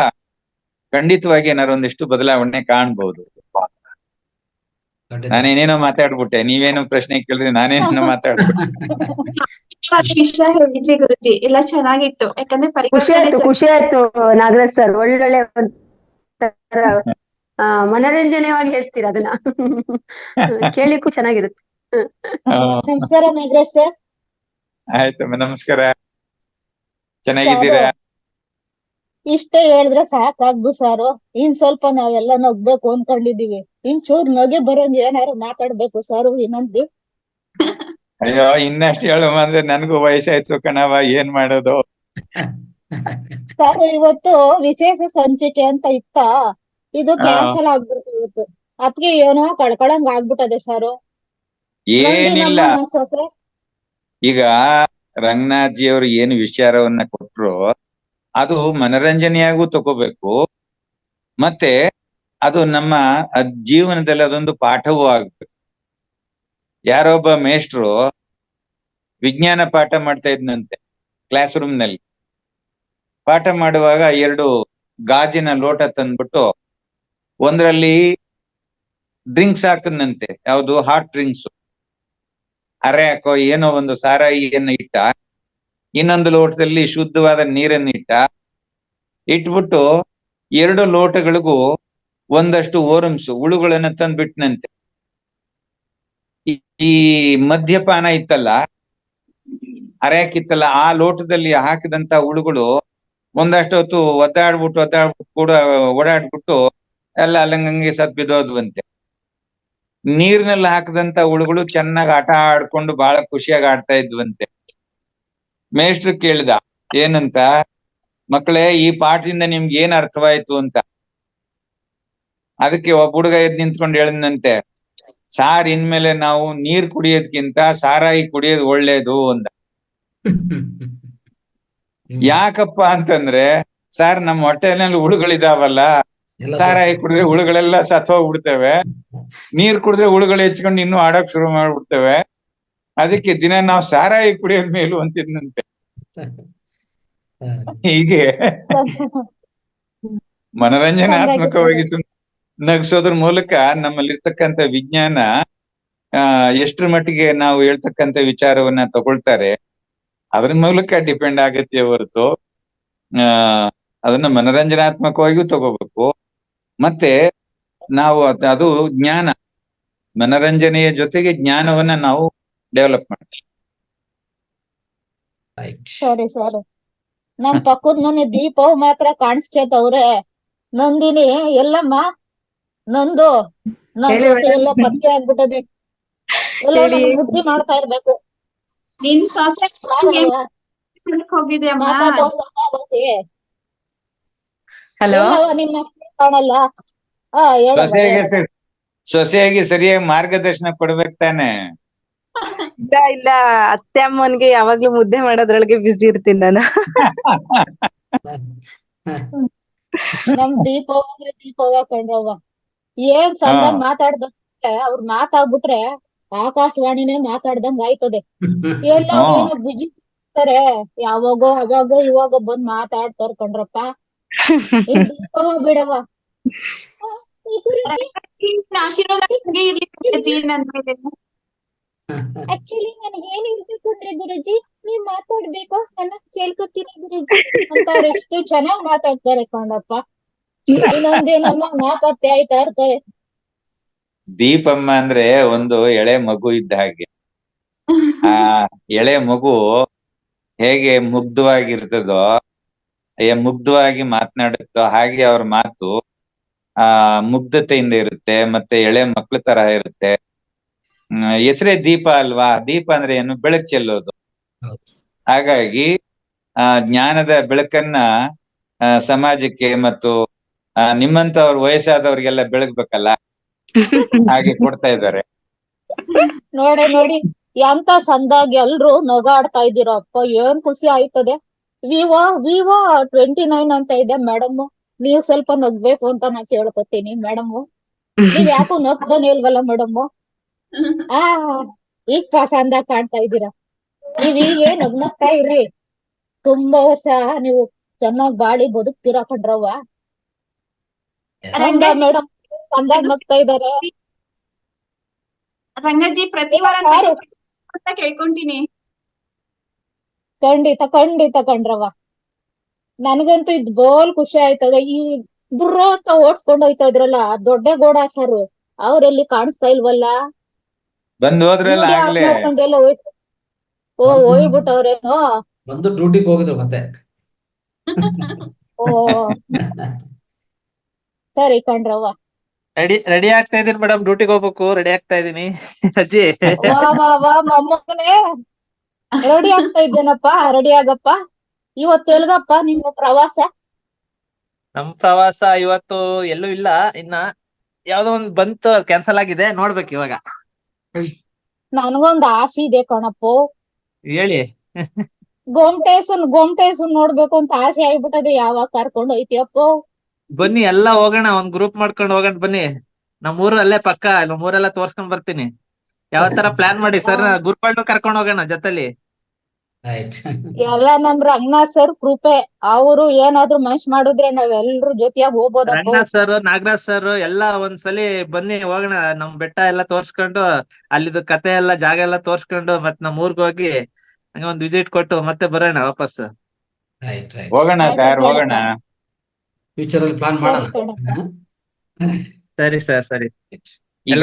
ಖಂಡಿತವಾಗಿ ಏನಾರು ಒಂದಿಷ್ಟು ಬದಲಾವಣೆ ಕಾಣ್ಬಹುದು. ನಾನೇನೇನೋ ಮಾತಾಡ್ಬಿಟ್ಟೆ, ನೀವೇನೋ ಪ್ರಶ್ನೆ ಕೇಳಿದ್ರೆ ನಾನೇನೇನೋ ಮಾತಾಡ್ಬಿಟ್ಟೆ. ವಿಷಯ ಹೇಳಿದ್ರಿ ಗುರುಜಿ, ಎಲ್ಲ ಚೆನ್ನಾಗಿತ್ತು. ಯಾಕಂದ್ರೆ ಖುಷಿ ಆಯ್ತು ನಾಗರಾಜ್ ಸರ್, ಒಳ್ಳೊಳ್ಳೆ ಮನರಂಜನೆಯಾಗಿ ಹೇಳ್ತೀರಾ ಅದನ್ನ. ಕೇಳಿಕ್ಕೂ ಚೆನ್ನಾಗಿರುತ್ತೆ. ನಮಸ್ಕಾರ ನಾಗರಾಜ್ ಸರ್. ಆಯ್ತಮ್ಮ, ನಮಸ್ಕಾರ. ಚೆನ್ನಾಗಿದ್ದೀರಾ? ಇಷ್ಟೇ ಹೇಳಿದ್ರೆ ಸಾಕಾಗ್ದು ಸಾರು. ಇನ್ ಸ್ವಲ್ಪ ನಾವೆಲ್ಲ ನಗ್ಬೇಕು ಅನ್ಕೊಂಡಿದೀವಿ. ಚೂರ್ ನಗೆ ಬರೋಂಗ್ ಏನಾರು ಮಾತಾಡ್ಬೇಕು ಸಾರು ಇನ್ನೊಂದು. ಅಯ್ಯೋ, ಇನ್ನಷ್ಟು ಹೇಳುವ ಅಂದ್ರೆ ನನ್ಗೂ ವಯಸ್ಸಾಯ್ತು ಕಣವ, ಏನ್ ಮಾಡೋದು? ಸರ್ ಇವತ್ತು ವಿಶೇಷ ಸಂಚಿಕೆ ಅಂತ ಇತ್ತ, ಇದು ಕ್ಯಾನ್ಸಲ್ ಆಗ್ಬಿಡ್ತು ಇವತ್ತು. ಅದ್ಕೆ ಏನೋ ಕಳ್ಕೊಳಂಗ್ ಆಗ್ಬಿಟ್ಟದೆ ಸಾರು. ಏನಿಲ್ಲ, ಈಗ ರಂಗನಾಥ್ಜಿಯವರು ಏನು ವಿಚಾರವನ್ನ ಕೊಟ್ರು ಅದು ಮನರಂಜನೆಯಾಗೂ ತಗೋಬೇಕು, ಮತ್ತೆ ಅದು ನಮ್ಮ ಜೀವನದಲ್ಲಿ ಅದೊಂದು ಪಾಠವೂ ಆಗ್ಬೇಕು. ಯಾರೊಬ್ಬ ಮೇಷ್ಟ್ರು ವಿಜ್ಞಾನ ಪಾಠ ಮಾಡ್ತಾ ಇದ್ನಂತೆ ಕ್ಲಾಸ್ ರೂಮ್ ನಲ್ಲಿ. ಪಾಠ ಮಾಡುವಾಗ 2 ಗಾಜಿನ ಲೋಟ ತಂದ್ಬಿಟ್ಟು ಒಂದ್ರಲ್ಲಿ ಡ್ರಿಂಕ್ಸ್ ಹಾಕದಂತೆ, ಯಾವುದು ಹಾಟ್ ಡ್ರಿಂಕ್ಸ್, ಅರೆ ಹಾಕೋ ಏನೋ ಒಂದು ಸಾರಾಯಿಯನ್ನ ಇಟ್ಟ, ಇನ್ನೊಂದು ಲೋಟದಲ್ಲಿ ಶುದ್ಧವಾದ ನೀರನ್ನ ಇಟ್ಬಿಟ್ಟು 2 ಲೋಟಗಳಿಗೂ ಒಂದಷ್ಟು ಓರಮ್ಸ್ ಹುಳುಗಳನ್ನ ತಂದ್ಬಿಟ್ನಂತೆ. ಈ ಮದ್ಯಪಾನ ಇತ್ತಲ್ಲ, ಅರ್ಯಾಕಿತ್ತಲ್ಲ ಆ ಲೋಟದಲ್ಲಿ ಹಾಕಿದಂತ ಹುಳುಗಳು ಒಂದಷ್ಟು ಹೊತ್ತು ಒದ್ದಾಡ್ಬಿಟ್ಟು ಕೂಡ ಓಡಾಡ್ಬಿಟ್ಟು ಎಲ್ಲ ಅಲ್ಲಂಗಂಗೆ ಸತ್ ಬಿದ್ದೋದ್ವಂತೆ. ನೀರಿನಲ್ಲಿ ಹಾಕದಂತ ಹುಳುಗಳು ಚೆನ್ನಾಗಿ ಆಟ ಆಡ್ಕೊಂಡು ಬಹಳ ಖುಷಿಯಾಗಿ ಆಡ್ತಾ ಇದ್ವಂತೆ. ಮೇಷ್ಟ್ರು ಕೇಳ್ದ ಏನಂತ, ಮಕ್ಕಳೇ ಈ ಪಾಠದಿಂದ ನಿಮ್ಗೆ ಏನ್ ಅರ್ಥವಾಯ್ತು ಅಂತ. ಅದಕ್ಕೆ ಒಬ್ಬ ಹುಡುಗ ಎದ್ದು ನಿಂತ್ಕೊಂಡು ಹೇಳಿದಂತೆ, ಸಾರ್ ಇನ್ಮೇಲೆ ನಾವು ನೀರ್ ಕುಡಿಯೋದ್ಕಿಂತ ಸಾರಾಯಿ ಕುಡಿಯೋದು ಒಳ್ಳೇದು ಅಂದ. ಯಾಕಪ್ಪ ಅಂತಂದ್ರೆ, ಸಾರ್ ನಮ್ಮ ಹೊಟ್ಟೆನಲ್ಲಿ ಹುಳುಗಳಿದಾವಲ್ಲ, ಸಾರಾಯಿ ಕುಡಿದ್ರೆ ಹುಳುಗಳೆಲ್ಲ ಸತ್ತೋಗ್ಬಿಡ್ತೇವೆ, ನೀರ್ ಕುಡಿದ್ರೆ ಹುಳುಗಳು ಹೆಚ್ಕೊಂಡು ಇನ್ನೂ ಆಡೋಕ್ ಶುರು ಮಾಡ್ಬಿಡ್ತೇವೆ, ಅದಕ್ಕೆ ದಿನ ನಾವು ಸಾರಾಯಿ ಕುಡಿಯೋದ್ ಮೇಲು ಅಂತಿದ್ನಂತೆ. ಹೀಗೆ ಮನರಂಜನಾತ್ಮಕವಾಗಿ ನಗಿಸೋದ್ರ ಮೂಲಕ ನಮ್ಮಲ್ಲಿರ್ತಕ್ಕಂಥ ವಿಜ್ಞಾನ ಎಷ್ಟ್ರ ಮಟ್ಟಿಗೆ ನಾವು ಹೇಳ್ತಕ್ಕಂಥ ವಿಚಾರವನ್ನ ತಗೊಳ್ತಾರೆ ಅದ್ರ ಮೂಲಕ ಡಿಪೆಂಡ್ ಆಗತ್ತೆ ಹೊರತು ಅದನ್ನ ಮನರಂಜನಾತ್ಮಕವಾಗಿಯೂ ತಗೋಬೇಕು. ಮತ್ತೆ ನಾವು ಅದು ಜ್ಞಾನ, ಮನರಂಜನೆಯ ಜೊತೆಗೆ ಜ್ಞಾನವನ್ನ ನಾವು ಡೆವಲಪ್ ಮಾಡ್ತೀವಿ. ಸರಿ ಸರಿ. ನಮ್ ಪಕ್ಕದ ಮನೆ ದೀಪವ್ ಮಾತ್ರ ಕಾಣಿಸ್ಕೇತವ್ರೆ. ನಂದಿನಿ ಎಲ್ಲಮ್ಮ, ನಂದು ನನ್ ಜೊತೆ ಎಲ್ಲ ಪತ್ತೆ ಆಗ್ಬಿಟ್ಟದೆ, ಎಲ್ಲ ಬುದ್ಧಿ ಮಾಡ್ತಾ ಇರ್ಬೇಕು. ನಿನ್ ಸೊಸೆ ಹೋಗಿದೆ ಅಮ್ಮ. ಹಲೋ, ನಿಮ್ಮ ಕಾಣಲ್ಲ. ಸೊಸೆಯಾಗಿ ಸರಿಯಾಗಿ ಮಾರ್ಗದರ್ಶನ ಕೊಡ್ಬೇಕು ತಾನೆ. ಇಲ್ಲ ಅತ್ತೆ ಅಮ್ಮನ್ಗೆ ಯಾವಾಗ್ಲೂ ಮುದ್ದೆ ಮಾಡೋದ್ರೊಳಗೆ ಬಿಸಿ ಇರ್ತೀನಿ ನಾನು. ನಮ್ ದೀಪವ್ವ ಕಣ್ರವ್ವ ಏನ್ ಸಂದಂಗ್ ಮಾತಾಡ್ದಂಗೆ, ಅವ್ರ ಮಾತಾಡ್ಬಿಟ್ರೆ ಆಕಾಶವಾಣಿನೇ ಮಾತಾಡ್ದಂಗ್ ಆಯ್ತದೆ. ಎಲ್ಲ ಏನೋ ಬಿಜಿ ಇರ್ತಾರೆ, ಯಾವಾಗೋ ಅವಾಗ ಇವಾಗ ಬಂದ್ ಮಾತಾಡ್ತಾರ ಕಣ್ರಪ್ಪ. ದೀಪವ್ವ ಬಿಡವ್ವ, ಆಶೀರ್ವಾದ ಆಕ್ಚುಲಿ ನಾನು ಏನ್ ಹೇಳ್ಬೇಕು ಅಂದ್ರೆ ಗುರುಜಿ, ನೀವ್ ಮಾತಾಡ್ಬೇಕು, ನನ್ನ ಕೇಳ್ಕೊತೀನಿ ಗುರುಜಿ ಅಂತ ಅವ್ರು ಎಷ್ಟು ಚೆನ್ನಾಗ್ ಮಾತಾಡ್ತಾರೆ ಕಣಪ್ಪ. ಇನ್ನೊಂದೇನಮ್ಮ ನಾಪತ್ತೆ ಆಯ್ತಾ ಇರ್ತಾರೆ. ದೀಪಮ್ಮ ಅಂದ್ರೆ ಒಂದು ಎಳೆ ಮಗು ಇದ್ದ ಹಾಗೆ. ಆ ಎಳೆ ಮಗು ಹೇಗೆ ಮುಗ್ಧವಾಗಿರ್ತದೋ, ಮುಗ್ಧವಾಗಿ ಮಾತನಾಡುತ್ತೋ ಹಾಗೆ ಅವ್ರ ಮಾತು ಮುಗ್ಧತೆಯಿಂದ ಇರುತ್ತೆ, ಮತ್ತೆ ಎಳೆ ಮಕ್ಳ ತರ ಇರುತ್ತೆ. ಹೆಸರೇ ದೀಪ ಅಲ್ವಾ, ದೀಪ ಅಂದ್ರೆ ಏನು, ಬೆಳಕು ಚೆಲ್ಲೋದು. ಹಾಗಾಗಿ ಜ್ಞಾನದ ಬೆಳಕನ್ನ ಸಮಾಜಕ್ಕೆ ಮತ್ತು ನಿಮ್ಮಂತವ್ರ ವಯಸ್ಸಾದವ್ರಿಗೆಲ್ಲ ಬೆಳಗ್ಬೇಕಲ್ಲ, ಹಾಗೆ ಕೊಡ್ತಾ ಇದ್ದಾರೆ. ನೋಡಿ ಎಂತ ಸಂದಾಗಿ ಎಲ್ರು ನಗಾಡ್ತಾ ಇದ್ದೀರಪ್ಪ, ಏನ್ ಖುಷಿ ಆಯ್ತದೆ. ವಿವೋ 29 ಅಂತ ಇದೆ ಮೇಡಮ್, ನೀವ್ ಸ್ವಲ್ಪ ನಗ್ಬೇಕು ಅಂತ ನಾ ಕೇಳ್ಕೊತೀನಿ ಮೇಡಮ್. ನೀವ್ ಯಾಕೋ ನಗ್ದಾನೆ ಇಲ್ವಲ್ಲ ಮೇಡಮ್? ಈಗ ಸಂದ ಕಾಣ್ತಾ ಇದ್ದೀರಾ. ನೀವ್ ಹೀಗೆ ನಗ್ನಗ್ತಾ ಇರ್ರಿ, ತುಂಬಾ ವರ್ಷ ನೀವು ಚೆನ್ನಾಗ್ ಬಾಳಿ ಬದುಕ್ತೀರಾ ಕಣ್ರವ್ವ. ಮೇಡಮ್ ಸಂದಾಗ ನಗ್ತಾ ಇದಾರೆ. ರಂಗಜ್ಜಿ ಪ್ರತಿ ವಾರ ಅಂತ ಕೇಳ್ಕೊಂತೀನಿ. ಖಂಡಿತ ಕಣ್ರವ್ವ, ನನ್ಗಂತೂ ಇದ್ ಬೋಲ್ ಖುಷಿ ಆಯ್ತದೆ. ಈ ಬುರ್ರ ಅಂತ ಓಡ್ಸ್ಕೊಂಡ್ ಹೋಯ್ತಾ ಇದ್ರಲ್ಲ ದೊಡ್ಡಗೌಡ ಸರ್, ಅವ್ರೆಲ್ಲಿ ಕಾಣಿಸ್ತಾ ಇಲ್ವಲ್ಲ? ಬಂದು ಹೋದ್ರಲ್ಲ ಆಗ್ಲೇ. ಮಾಡ್ಕೊಂಡೆಲ್ಲ ಹೋಗ್ಬಿಟ್ಟವ್ರೇನೋ, ಬಂದು ಡ್ಯೂಟಿಗೆ ಹೋಗಿದ್ರು ಮತ್ತೆ. ಓ ಸರಿ ಕಣ್ರವ್ವ. ರೆಡಿ ಆಗ್ತಾ ಇದೀನಿ ಮೇಡಮ್, ಡ್ಯೂಟಿಗೆ ಹೋಗ್ಬೇಕು, ರೆಡಿ ಆಗ್ತಾ ಇದೀನಿ. ಅಜ್ಜಿ ವಾ ಮೊಮ್ಮಗನೇ, ರೆಡಿ ಆಗ್ತಾ ಇದ್ದೇನಪ್ಪ, ರೆಡಿ ಆಗಪ್ಪ. ಇವತ್ತು ಎಲ್ಗಪ್ಪ ನಿಮ್ಮ ಪ್ರವಾಸ? ನಮ್ ಪ್ರವಾಸ ಇವತ್ತು ಎಲ್ಲೂ ಇಲ್ಲ, ಇನ್ನ ಯಾವ್ದೋ ಒಂದ್ ಬಂತು, ಕ್ಯಾನ್ಸಲ್ ಆಗಿದೆ, ನೋಡ್ಬೇಕು ಇವಾಗ. ನನ್ಗೊಂದ್ ಆಸೆ ಇದೆ ಕಣಪ್ಪು. ಹೇಳಿ. ಗೊಮ್ಟೇಸನ್ ನೋಡ್ಬೇಕು ಅಂತ ಆಸೆ ಆಗ್ಬಿಟ್ಟದೆ, ಯಾವಾಗ ಕರ್ಕೊಂಡ್ ಹೋಯ್ತಿಯಪ್ಪ? ಬನ್ನಿ ಎಲ್ಲಾ ಹೋಗೋಣ, ಒಂದ್ ಗ್ರೂಪ್ ಮಾಡ್ಕೊಂಡು ಹೋಗೋಣ ಬನ್ನಿ. ನಮ್ಮೂರು ಅಲ್ಲೇ ಪಕ್ಕ, ನಮ್ಮೂರೆಲ್ಲ ತೋರ್ಸ್ಕೊಂಡ್ ಬರ್ತೀನಿ. ಯಾವ ತರ ಪ್ಲಾನ್ ಮಾಡಿ ಸರ್, ಗುರುಪಾಳ್ನು ಕರ್ಕೊಂಡ್ ಹೋಗೋಣ ಜೊತೆಲಿ. ಎಲ್ಲ ನಮ್ ರಂಗನಾಥ್ ಸರ್ ಕೃಪೆ, ಅವರು ಏನಾದ್ರು ಮನ್ಸ್ ಮಾಡಿದ್ರೆ ನಾವೆಲ್ರು ಜೊತೆಯಾಗಿ ಹೋಗ್ಬೋದಪ್ಪ. ರಂಗನಾಥ್ ಸರ್, ನಾಗರಾಜ್ ಸರ್ ಎಲ್ಲಾ ಒಂದ್ಸಲಿ ಬನ್ನಿ ಹೋಗೋಣ. ನಮ್ ಬೆಟ್ಟ ಎಲ್ಲ ತೋರ್ಸ್ಕೊಂಡು, ಅಲ್ಲಿದು ಕತೆ ಎಲ್ಲ ಜಾಗ ಎಲ್ಲ ತೋರ್ಸ್ಕೊಂಡು, ಮತ್ ನಮ್ ಊರ್ಗ್ ಹೋಗಿ ಹಂಗ ಒಂದ್ ವಿಸಿಟ್ ಕೊಟ್ಟು ಮತ್ತೆ ಬರೋಣ ವಾಪಸ್. ಹೋಗೋಣ ಸರ್, ಹೋಗೋಣ. ಫ್ಯೂಚರ್ ಅಲ್ಲಿ ಪ್ಲಾನ್ ಮಾಡೋಣ. ಸರಿ ಸರ್, ಸರಿ. ಈಗ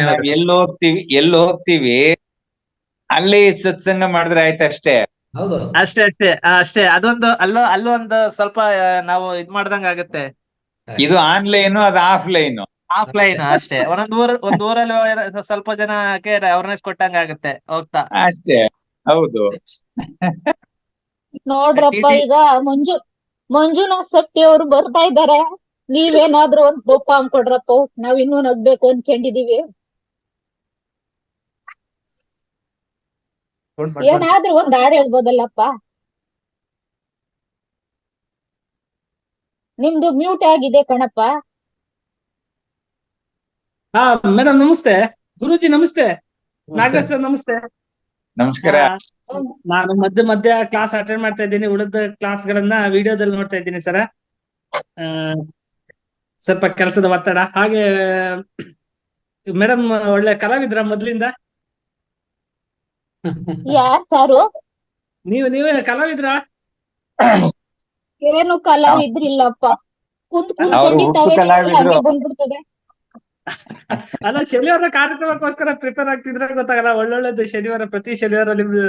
ನಾವ್ ಎಲ್ಲಿ ಹೋಗ್ತೀವಿ ಅಲ್ಲಿ ಸತ್ಸಂಗ ಮಾಡಿದ್ರೆ ಆಯ್ತು ಅಷ್ಟೇ. ಹೌದು ಅಷ್ಟೇ ಅಷ್ಟೇ ಅಷ್ಟೇ. ಅದೊಂದು ಅಲ್ಲೂ ಒಂದು ಸ್ವಲ್ಪ ನಾವು ಇದ್ ಮಾಡ್ದಂಗ ಆಗುತ್ತೆ. ಇದು ಆನ್ಲೈನ್ ಅದು ಆಫ್ಲೈನ್. ಆಫ್ಲೈನ್ ಅಷ್ಟೇ. ಒಂದ್ ಊರಲ್ಲಿ ಸ್ವಲ್ಪ ಜನಕ್ಕೆ ಅವೇರ್ನೆಸ್ ಕೊಟ್ಟಂಗ ಆಗುತ್ತೆ ಹೋಗ್ತಾ. ಅಷ್ಟೇ ಹೌದು. ನೋಡ್ರಪ್ಪ, ಈಗ ಮಂಜುನಾಥ್ ಶೆಟ್ಟಿ ಅವ್ರು ಬರ್ತಾ ಇದ್ದಾರೆ. ನೀವೇನಾದ್ರೂ ಒಂದ್ ಪ್ರೋಗ್ರಾಮ್ ಕೊಡ್ರಪ್ಪ, ನಾವ್ ಇನ್ನೂ ನಗ್ಬೇಕು ಅನ್ಕೊಂಡಿದೀವಿ. ಏನಾದ್ರೂ ಒಂದ್ ಹಾಡ್ ಹೇಳ್ಬೋದಲ್ಲಪ್ಪ. ನಿಮ್ದು ಮ್ಯೂಟ್ ಆಗಿದೆ ಕಣಪ್ಪ. ಹಾ ಮೇಡಮ್ ನಮಸ್ತೆ. ಗುರೂಜಿ ನಮಸ್ತೆ. ನಾಗರಾಜ್ ಸರ್ ನಮಸ್ತೆ. ನಮಸ್ಕಾರ. ನಾನು ಮಧ್ಯ ಕ್ಲಾಸ್ ಅಟೆಂಡ್ ಮಾಡ್ತಾ ಇದ್ದೀನಿ. ಉಳಿದ ಕ್ಲಾಸ್ ಗಳನ್ನ ವಿಡಿಯೋದಲ್ಲಿ ನೋಡ್ತಾ ಇದ್ದೀನಿ ಸರ್. ಸ್ವಲ್ಪ ಕೆಲಸದ ಒತ್ತಡ. ಹಾಗೆ ಮೇಡಮ್ ಒಳ್ಳೆ ಕಲಾವಿದ್ರ ಮೊದ್ಲಿಂದ? ಯಾರ್ ಸಾರು? ನೀವೇ ಕಲಾವಿದ್ರ? ಏನು ಕಲಾವಿದ್ರಿಲ್ಲಪ್ಪ. ಅವ್ರು ಹುಟ್ಟು ಕಲಾವಿದ್ರು. ಬಂದ್ಬಿಡ್ತದೆ. ಅಲ್ಲ, ಶನಿವಾರ ಕಾರ್ಯಕ್ರಮಕ್ಕೋಸ್ಕರ ಪ್ರಿಪೇರ್ ಆಗ್ತಿದ್ರೆ ಗೊತ್ತಾಗಲ್ಲ. ಒಳ್ಳೊಳ್ಳೆದು ಶನಿವಾರ, ಪ್ರತಿ ಶನಿವಾರ ನಿಮ್ದು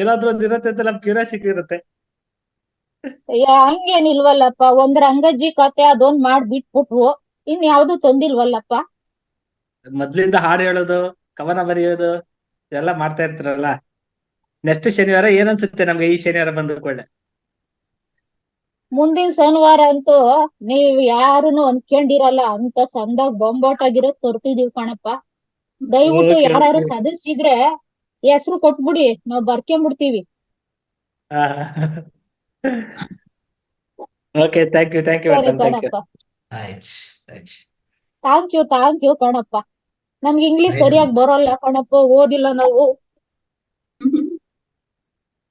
ಏನಾದ್ರೂ ಒಂದ್ ಇರುತ್ತೆ ಅಂತ ನಮ್ ಕ್ಯೂರಿಯಾಸಿಟಿ ಇರುತ್ತೆ. ಹಂಗೇನಿಲ್ವಲ್ಲಪ್ಪ. ಒಂದ್ ರಂಗಜ್ಜಿ ಕತೆ ಅದೊಂದ್ ಮಾಡ್ಬಿಟ್ಬಿಟ್ವು, ಇನ್ ಯಾವ್ದು ತಂದಿಲ್ವಲ್ಲಪ್ಪ. ಮೊದ್ಲಿಂದ ಹಾಡು ಹೇಳೋದು, ಕವನ ಬರೆಯೋದು ಎಲ್ಲ ಮಾಡ್ತಾ ಇರ್ತೀರಲ್ಲ. ನೆಕ್ಸ್ಟ್ ಶನಿವಾರ ಏನನ್ಸುತ್ತೆ ನಮ್ಗೆ ಈ ಶನಿವಾರ ಬಂದ ಕೂಡಲೇ? ಮುಂದಿನ ಶನಿವಾರ ಅಂತೂ ನೀವ್ ಯಾರುನು ಅನ್ಕೊಂಡಿರಲ್ಲ ಅಂತ ಸಂದಾಗ ಬೊಂಬಾಟಾಗಿರೋದ್ ತರ್ತಿದೀವಿ ಕಣಪ್ಪ. ದಯವಿಟ್ಟು Okay, ಯಾರು okay. ಸದಸ್ಯಿದ್ರೆ ಹೆಸರು ಕೊಟ್ಬಿಡಿ, ನಾವ್ ಬರ್ಕೊಂಡ್ಬಿಡ್ತೀವಿ. ಓಕೆ, ಥ್ಯಾಂಕ್ ಯು ಸರಿ ಮೇಡಮ್, ಥ್ಯಾಂಕ್ ಯು. ಕಣಪ್ಪ. ಆಯ್ತು ಥ್ಯಾಂಕ್ ಯು ಕಣಪ್ಪ. ನಮ್ಗೆ ಇಂಗ್ಲಿಷ್ ಸರಿಯಾಗಿ ಬರೋಲ್ಲ ಕಣಪ್ಪ, ಓದಿಲ್ಲ ನಾವು.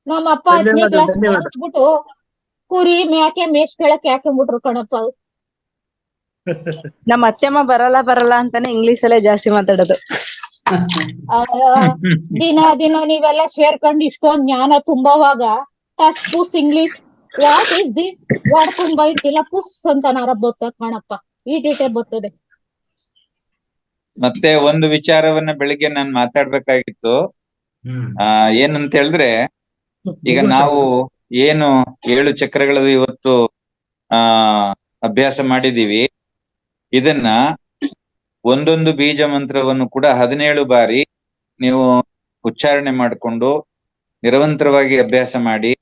ನಮ್ಮ ಅಪ್ಪ 10ನೇ ಧನ್ಯವಾದ, ಕ್ಲಾಸ್ ಧನ್ಯವಾದ. ಮಾಡಿಸ್ಬಿಟ್ಟು ಕುರಿ ಮೇಕೆ ಮೇಯ್ಸ್ಕೊಳಕ್ ಹಾಕೊಂಡ್ಬಿಟ್ರು ಕಣಪ್ಪ. ನಮ್ಮ ಅತ್ತೆಮ್ಮ ಬರಲ್ಲ ಅಂತಾನೆ ಇಂಗ್ಲಿಷ್ ಅಲ್ಲೇ ಜಾಸ್ತಿ ಮಾತಾಡೋದು. ದಿನ ನೀವೆಲ್ಲ ಸೇರ್ಕೊಂಡು ಇಷ್ಟೊಂದ್ ಜ್ಞಾನ ತುಂಬವಾಗ ಟಸ್ ಪುಸ್ ಇಂಗ್ಲಿಷ್ ವಾಟ್ ಈಸ್ ದಿಸ್ ವಾಡ್ಕೊಂಡ್ ಬೈಟಿಲ್ಲ ಪುಸ್ ಅಂತ ನಾರ ಬರ್ತದ ಕಣಪ್ಪ. ಈಟೀಟೆ ಬರ್ತದೆ. ಮತ್ತೆ ಒಂದು ವಿಚಾರವನ್ನ ಬೆಳಿಗ್ಗೆ ನಾನು ಮಾತಾಡ್ಬೇಕಾಗಿತ್ತು. ಏನಂತ ಹೇಳಿದ್ರೆ, ಈಗ ನಾವು ಏನು 7 ಚಕ್ರಗಳದ್ದು ಇವತ್ತು ಅಭ್ಯಾಸ ಮಾಡಿದೀವಿ. ಇದನ್ನ ಒಂದೊಂದು ಬೀಜ ಮಂತ್ರವನ್ನು ಕೂಡ 17 ಬಾರಿ ನೀವು ಉಚ್ಚಾರಣೆ ಮಾಡಿಕೊಂಡು ನಿರಂತರವಾಗಿ ಅಭ್ಯಾಸ ಮಾಡಿ.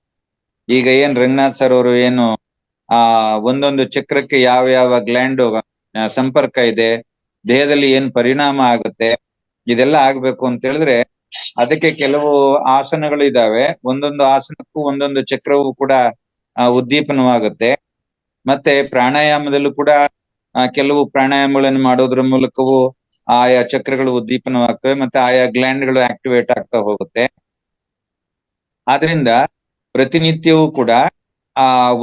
ಈಗ ಏನ್ ರಂಗನಾಥ್ ಸರ್ ಅವರು ಏನು ಒಂದೊಂದು ಚಕ್ರಕ್ಕೆ ಯಾವ ಗ್ಲ್ಯಾಂಡ್ ಸಂಪರ್ಕ ಇದೆ, ದೇಹದಲ್ಲಿ ಏನ್ ಪರಿಣಾಮ ಆಗುತ್ತೆ, ಇದೆಲ್ಲ ಆಗ್ಬೇಕು ಅಂತ ಹೇಳಿದ್ರೆ ಅದಕ್ಕೆ ಕೆಲವು ಆಸನಗಳು ಇದಾವೆ. ಒಂದೊಂದು ಆಸನಕ್ಕೂ ಒಂದೊಂದು ಚಕ್ರವೂ ಕೂಡ ಉದ್ದೀಪನವಾಗುತ್ತೆ. ಮತ್ತೆ ಪ್ರಾಣಾಯಾಮದಲ್ಲೂ ಕೂಡ ಕೆಲವು ಪ್ರಾಣಾಯಾಮಗಳನ್ನು ಮಾಡೋದ್ರ ಮೂಲಕವೂ ಆಯಾ ಚಕ್ರಗಳು ಉದ್ದೀಪನವಾಗ್ತವೆ, ಮತ್ತೆ ಆಯಾ ಗ್ಲ್ಯಾಂಡ್ಗಳು ಆಕ್ಟಿವೇಟ್ ಆಗ್ತಾ ಹೋಗುತ್ತೆ. ಆದ್ರಿಂದ ಪ್ರತಿನಿತ್ಯವೂ ಕೂಡ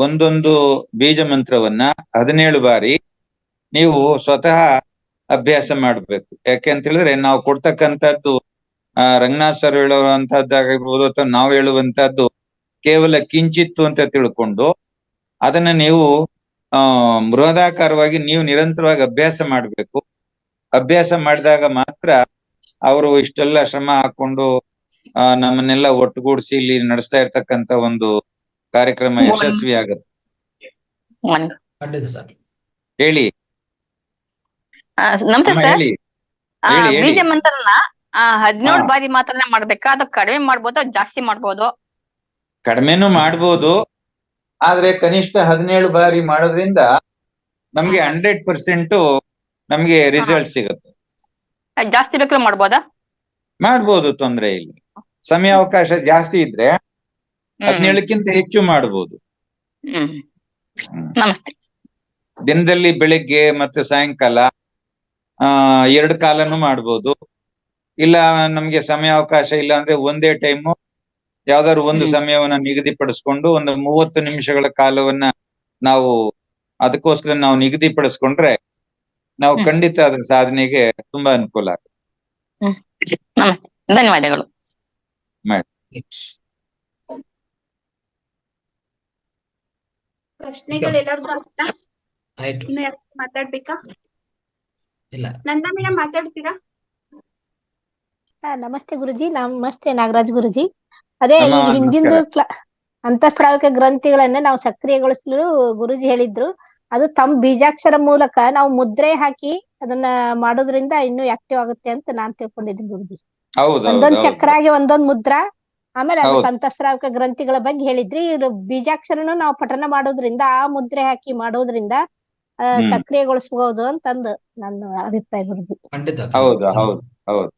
ಒಂದೊಂದು ಬೀಜ ಮಂತ್ರವನ್ನ 17 ಬಾರಿ ನೀವು ಸ್ವತಃ ಅಭ್ಯಾಸ ಮಾಡ್ಬೇಕು. ಯಾಕೆ ಅಂತ ಹೇಳಿದ್ರೆ ನಾವು ಕೊಡ್ತಕ್ಕಂಥದ್ದು ರಂಗನಾಥ್ ಸರ್ ಹೇಳುವಂತಹದ್ದಾಗಿರ್ಬೋದು ಅಥವಾ ನಾವು ಹೇಳುವಂತಹದ್ದು ಕೇವಲ ಕಿಂಚಿತ್ತು ಅಂತ ತಿಳ್ಕೊಂಡು ಅದನ್ನ ನೀವು ಬೃಹದಾಕಾರವಾಗಿ ನೀವು ನಿರಂತರವಾಗಿ ಅಭ್ಯಾಸ ಮಾಡ್ಬೇಕು. ಅಭ್ಯಾಸ ಮಾಡಿದಾಗ ಮಾತ್ರ ಅವರು ಇಷ್ಟೆಲ್ಲ ಶ್ರಮ ಹಾಕೊಂಡು ನಮ್ಮನ್ನೆಲ್ಲ ಒಟ್ಟುಗೂಡಿಸಿ ಇಲ್ಲಿ ನಡೆಸ್ತಾ ಇರ್ತಕ್ಕಂತ ಒಂದು ಕಾರ್ಯಕ್ರಮ ಯಶಸ್ವಿ ಆಗುತ್ತೆ. ಹೇಳಿ ನಮಸ್ತೆ ಅಮ್ಮ, ಸರ್. ಹೇಳಿ ಬೀಜ ಮಂತ್ರನ 17 ಬಾರಿ ಮಾತ್ರನೇ ಮಾಡ್ಬೇಕಾ, ಅದು ಕಡಿಮೆ ಮಾಡ್ಬೋದಾ ಜಾಸ್ತಿ ಮಾಡ್ಬೋದು? ಕಡಿಮೆನೂ ಮಾಡ್ಬೋದು, ಆದ್ರೆ ಕನಿಷ್ಠ 17 ಬಾರಿ ಮಾಡೋದ್ರಿಂದ ನಮ್ಗೆ 100% ನಮ್ಗೆ ರಿಸಲ್ಟ್ ಸಿಗುತ್ತೆ. ಜಾಸ್ತಿ ಬೇಕಾದ್ರೆ ಮಾಡ್ಬೋದಾ? ಮಾಡ್ಬೋದು, ತೊಂದ್ರೆ ಇಲ್ಲ. ಸಮಯಾವಕಾಶ ಜಾಸ್ತಿ ಇದ್ರೆ 17ಕ್ಕಿಂತ ಹೆಚ್ಚು ಮಾಡ್ಬೋದು. ನಮಸ್ತೆ. ದಿನದಲ್ಲಿ ಬೆಳಿಗ್ಗೆ ಮತ್ತೆ ಸಾಯಂಕಾಲ 2 ಕಾಲನು ಮಾಡ್ಬೋದು. ಇಲ್ಲ ನಮ್ಗೆ ಸಮಯಾವಕಾಶ ಇಲ್ಲ ಅಂದ್ರೆ ಒಂದೇ ಟೈಮು ಯಾವ್ದಾದ್ರು ಒಂದು ಸಮಯವನ್ನ ನಿಗದಿಪಡಿಸ್ಕೊಂಡು ಒಂದು 30 ನಿಮಿಷಗಳ ಕಾಲವನ್ನ ನಾವು ಅದಕ್ಕೋಸ್ಕರ ನಾವು ನಿಗದಿಪಡಿಸ್ಕೊಂಡ್ರೆ ನಾವು ಖಂಡಿತ ಅದ್ರ ಸಾಧನೆಗೆ ತುಂಬಾ ಅನುಕೂಲ ಆಗುತ್ತೆ. ಧನ್ಯವಾದಗಳು. ಪ್ರಶ್ನೆಗಳೆಲ್ಲರಿಗೂ ಆಯ್ತಾ? ಆಯ್ತು. ಇನ್ನು ಯಾರು ಮಾತಾಡ್ಬೇಕಾ? ಇಲ್ಲ. ನಂದಾ ಮೇಡಮ್ ಮಾತಾಡ್ತೀರಾ? ನಮಸ್ತೆ ಗುರುಜಿ. ನಮಸ್ತೆ ನಾಗರಾಜ್ ಗುರುಜಿ. ಅದೇ ಅಮ್ಮ ಈಗ ಹಿಂದಿಂದು ನಮಸ್ಕಾರ. ಅಂತಃಸ್ರಾವಿಕ ಗ್ರಂಥಿಗಳನ್ನ ನಾವು ಸಕ್ರಿಯಗೊಳಿಸಲು ಗುರೂಜಿ ಹೇಳಿದ್ರು. ಅದು ತಮ್ಮ ಬೀಜಾಕ್ಷರ ಮೂಲಕ ನಾವು ಮುದ್ರೆ ಹಾಕಿ ಅದನ್ನ ಮಾಡೋದ್ರಿಂದ ಇನ್ನೂ ಆಕ್ಟಿವ್ ಆಗುತ್ತೆ ಅಂತ ನಾನ್ ತಿಳ್ಕೊಂಡಿದ್ದೀನಿ ಗುರೂಜಿ. ಹೌದು ಒಂದೊಂದ್ ಹೌದು ಚಕ್ರ ಆಗಿ ಒಂದೊಂದ್ ಮುದ್ರಾ, ಆಮೇಲೆ ಅದಕ್ಕೆ ಹೌದು ಅಂತಃಸ್ರಾವಿಕ ಗ್ರಂಥಿಗಳ ಬಗ್ಗೆ ಹೇಳಿದ್ರಿ. ಇದು ಬೀಜಾಕ್ಷರನು ನಾವು ಪಠನ ಮಾಡೋದ್ರಿಂದ, ಆ ಮುದ್ರೆ ಹಾಕಿ ಮಾಡೋದ್ರಿಂದ ಹ್ಮ್ ಸಕ್ರಿಯಗೊಳಿಸಬಹುದು ಅಂತಂದು ನನ್ನ ಅಭಿಪ್ರಾಯ ಗುರೂಜಿ. ಖಂಡಿತ ಹೌದು ಖಂಡಿತ. ಹೌದು ಹೌದು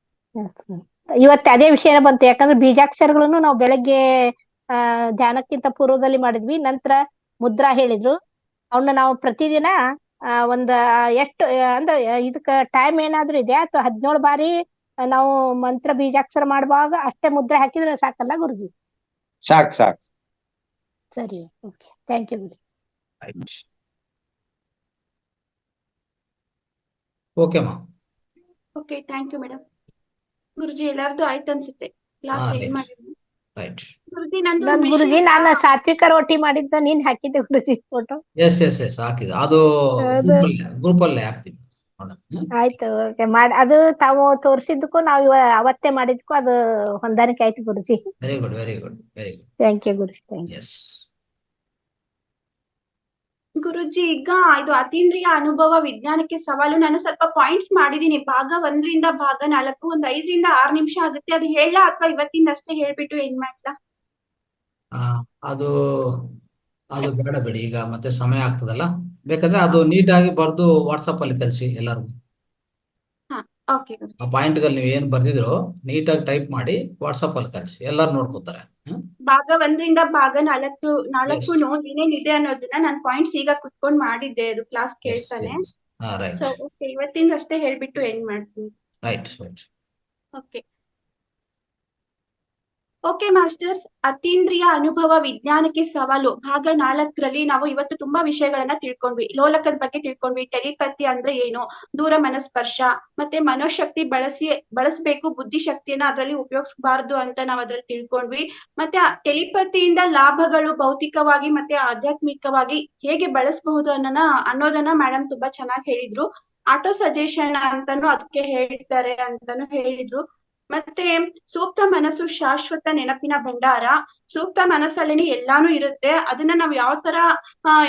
ಇವತ್ತು ಅದೇ ವಿಷಯನೇ ಬಂತು. ಯಾಕಂದ್ರೆ ಬೀಜಾಕ್ಷರಗಳನ್ನು ನಾವು ಬೆಳಗ್ಗೆ ಧ್ಯಾನಕ್ಕಿಂತ ಪೂರ್ವದಲ್ಲಿ ಮಾಡಿದ್ವಿ. ನಂತರ ಮುದ್ರಾ ಹೇಳಿದ್ರು. ಅವನ್ನ ನಾವು ಪ್ರತಿದಿನ ಒಂದ್ ಎಷ್ಟು ಅಂದ್ರೆ ಇದಕ್ಕ ಟೈಮ್ ಏನಾದ್ರೂ ಇದೆ ಅಥವಾ 17 ಬಾರಿ ನಾವು ಮಂತ್ರ ಬೀಜಾಕ್ಷರ ಮಾಡುವಾಗ ಅಷ್ಟೇ ಮುದ್ರೆ ಹಾಕಿದ್ರೆ ಸಾಕಲ್ಲ ಗುರುಜಿ? ಸಾಕು ಸಾಕು. ಸರಿ, ಓಕೆ, ಥ್ಯಾಂಕ್ ಯು ಗುರುಜಿ. ಓಕೆ ಅಮ್ಮ. Okay, thank you madam. ಗುರುಜಿ ಎಲ್ಲಾರ್ದು ಆಯ್ತು ಅನ್ಸುತ್ತೆ. ಕ್ಲಾಸ್ ಏನ್ ಮಾಡಿದ್ವಿ ರೈಟ್. ಗುರುಜಿ? ನಂದು ನನ್ ಗುರುಜಿ ನಾನು ಸಾತ್ವಿಕ ರೋಟಿ ಮಾಡಿದ್ದ ನೀನ್ ಹಾಕಿದ್ದೆ ಗುರುಜಿ ಫೋಟೋ. ಎಸ್ ಹಾಕಿದೆ. ಅದು ಗ್ರೂಪಲ್ಲೇ ಹಾಕ್ತೀವಿ. ಆಯ್ತು, ಓಕೆ ಮಾಡಿ. ಅದು ತಾವು ತೋರಿಸಿದ್ದಕ್ಕೂ ನಾವು ಅವತ್ತೇ ಮಾಡಿದ್ಕೂ ಅದು ಹೊಂದಾಣಿಕೆ ಆಯ್ತು ಗುರುಜಿ. Very good very good very good. Thank you ಗುರುಜಿ, ಥ್ಯಾಂಕ್ ಯು. ಎಸ್ ಗುರುಜಿ, ಈಗ ಇದು ಅತೀಂದ್ರಿಯ ಅನುಭವ ವಿಜ್ಞಾನಕ್ಕೆ ಸವಾಲು ನಾನು ಸ್ವಲ್ಪ ಪಾಯಿಂಟ್ಸ್ ಮಾಡಿದೀನಿ. ಭಾಗ 1ರಿಂದ ಭಾಗ 4 ಒಂದ್ 5ರಿಂದ 6 ನಿಮಿಷ ಆಗುತ್ತೆ. ಅದು ಹೇಳ ಅಥವಾ ಇವತ್ತಿಂದ ಅಷ್ಟೇ ಹೇಳ್ಬಿಟ್ಟು ಏನ್ ಮಾಡ್ಲಾ? ಅದು ಅದು ಬೇಡ ಬಿಡಿ, ಈಗ ಮತ್ತೆ ಸಮಯ ಆಗ್ತದಲ್ಲ. ಬೇಕಾದ್ರೆ ಅದು ನೀಟಾಗಿ ಬರ್ದು ವಾಟ್ಸಪ್ ಅಲ್ಲಿ ಕಳಿಸಿ ಎಲ್ಲರಿಗೂ. ಓಕೆ ಗುರುಜಿ. ಆ ಪಾಯಿಂಟ್ಗಳು ನೀವು ಏನ್ ಬರ್ದಿದ್ರು ನೀಟಾಗಿ ಟೈಪ್ ಮಾಡಿ ವಾಟ್ಸಪ್ ಅಲ್ಲಿ ಕಳಿಸಿ, ಎಲ್ಲರೂ ನೋಡ್ಕೋತಾರೆ. ಭಾಗ 1ರಿಂದ ಭಾಗ 4 ಏನೇನಿದೆ ಅನ್ನೋದನ್ನ ನಾನು ಪಾಯಿಂಟ್ಸ್ ಈಗ ಕುತ್ಕೊಂಡ್ ಮಾಡಿದ್ದೆ. ಅದು ಕ್ಲಾಸ್ ಕೇಳ್ತಾನೆ. ರೈಟ್ ಸೊ ಓಕೆ, ಇವತ್ತಿಂದ ಅಷ್ಟೇ ಹೇಳ್ಬಿಟ್ಟು ಏನ್ ಮಾಡ್ತೀನಿ. Right right. Okay okay masters, ಅತೀಂದ್ರಿಯ ಅನುಭವ ವಿಜ್ಞಾನಕ್ಕೆ ಸವಾಲು ಭಾಗ 4ರಲ್ಲಿ ನಾವು ಇವತ್ತು ತುಂಬಾ ವಿಷಯಗಳನ್ನ ತಿಳ್ಕೊಂಡ್ವಿ. ಲೋಲಕದ ಬಗ್ಗೆ ತಿಳ್ಕೊಂಡ್ವಿ. ಟೆಲಿಪತಿ ಅಂದ್ರೆ ಏನು, ದೂರ ಮನಸ್ಪರ್ಶ, ಮತ್ತೆ ಮನೋಶಕ್ತಿ ಬಳಸಬೇಕು, ಬುದ್ಧಿಶಕ್ತಿಯನ್ನ ಅದರಲ್ಲಿ ಉಪಯೋಗಿಸಬಾರ್ದು ಅಂತ ನಾವು ಅದ್ರಲ್ಲಿ ತಿಳ್ಕೊಂಡ್ವಿ. ಮತ್ತೆ ಟೆಲಿಪತಿಯಿಂದ ಲಾಭಗಳು ಭೌತಿಕವಾಗಿ ಮತ್ತೆ ಆಧ್ಯಾತ್ಮಿಕವಾಗಿ ಹೇಗೆ ಬಳಸಬಹುದು ಅನ್ನೋದನ್ನ ಮೇಡಮ್ ತುಂಬಾ ಚೆನ್ನಾಗಿ ಹೇಳಿದ್ರು. ಆಟೋ ಸಜೆಷನ್ ಅಂತಾನು ಅದಕ್ಕೆ ಹೇಳ್ತಾರೆ ಅಂತಾನು ಹೇಳಿದ್ರು. ಮತ್ತೆ ಸೂಕ್ತ ಮನಸ್ಸು ಶಾಶ್ವತ ನೆನಪಿನ ಭಂಡಾರ. ಸೂಕ್ತ ಮನಸ್ಸಲ್ಲೇನೆ ಎಲ್ಲಾನು ಇರುತ್ತೆ. ಅದನ್ನ ನಾವ್ ಯಾವ ತರ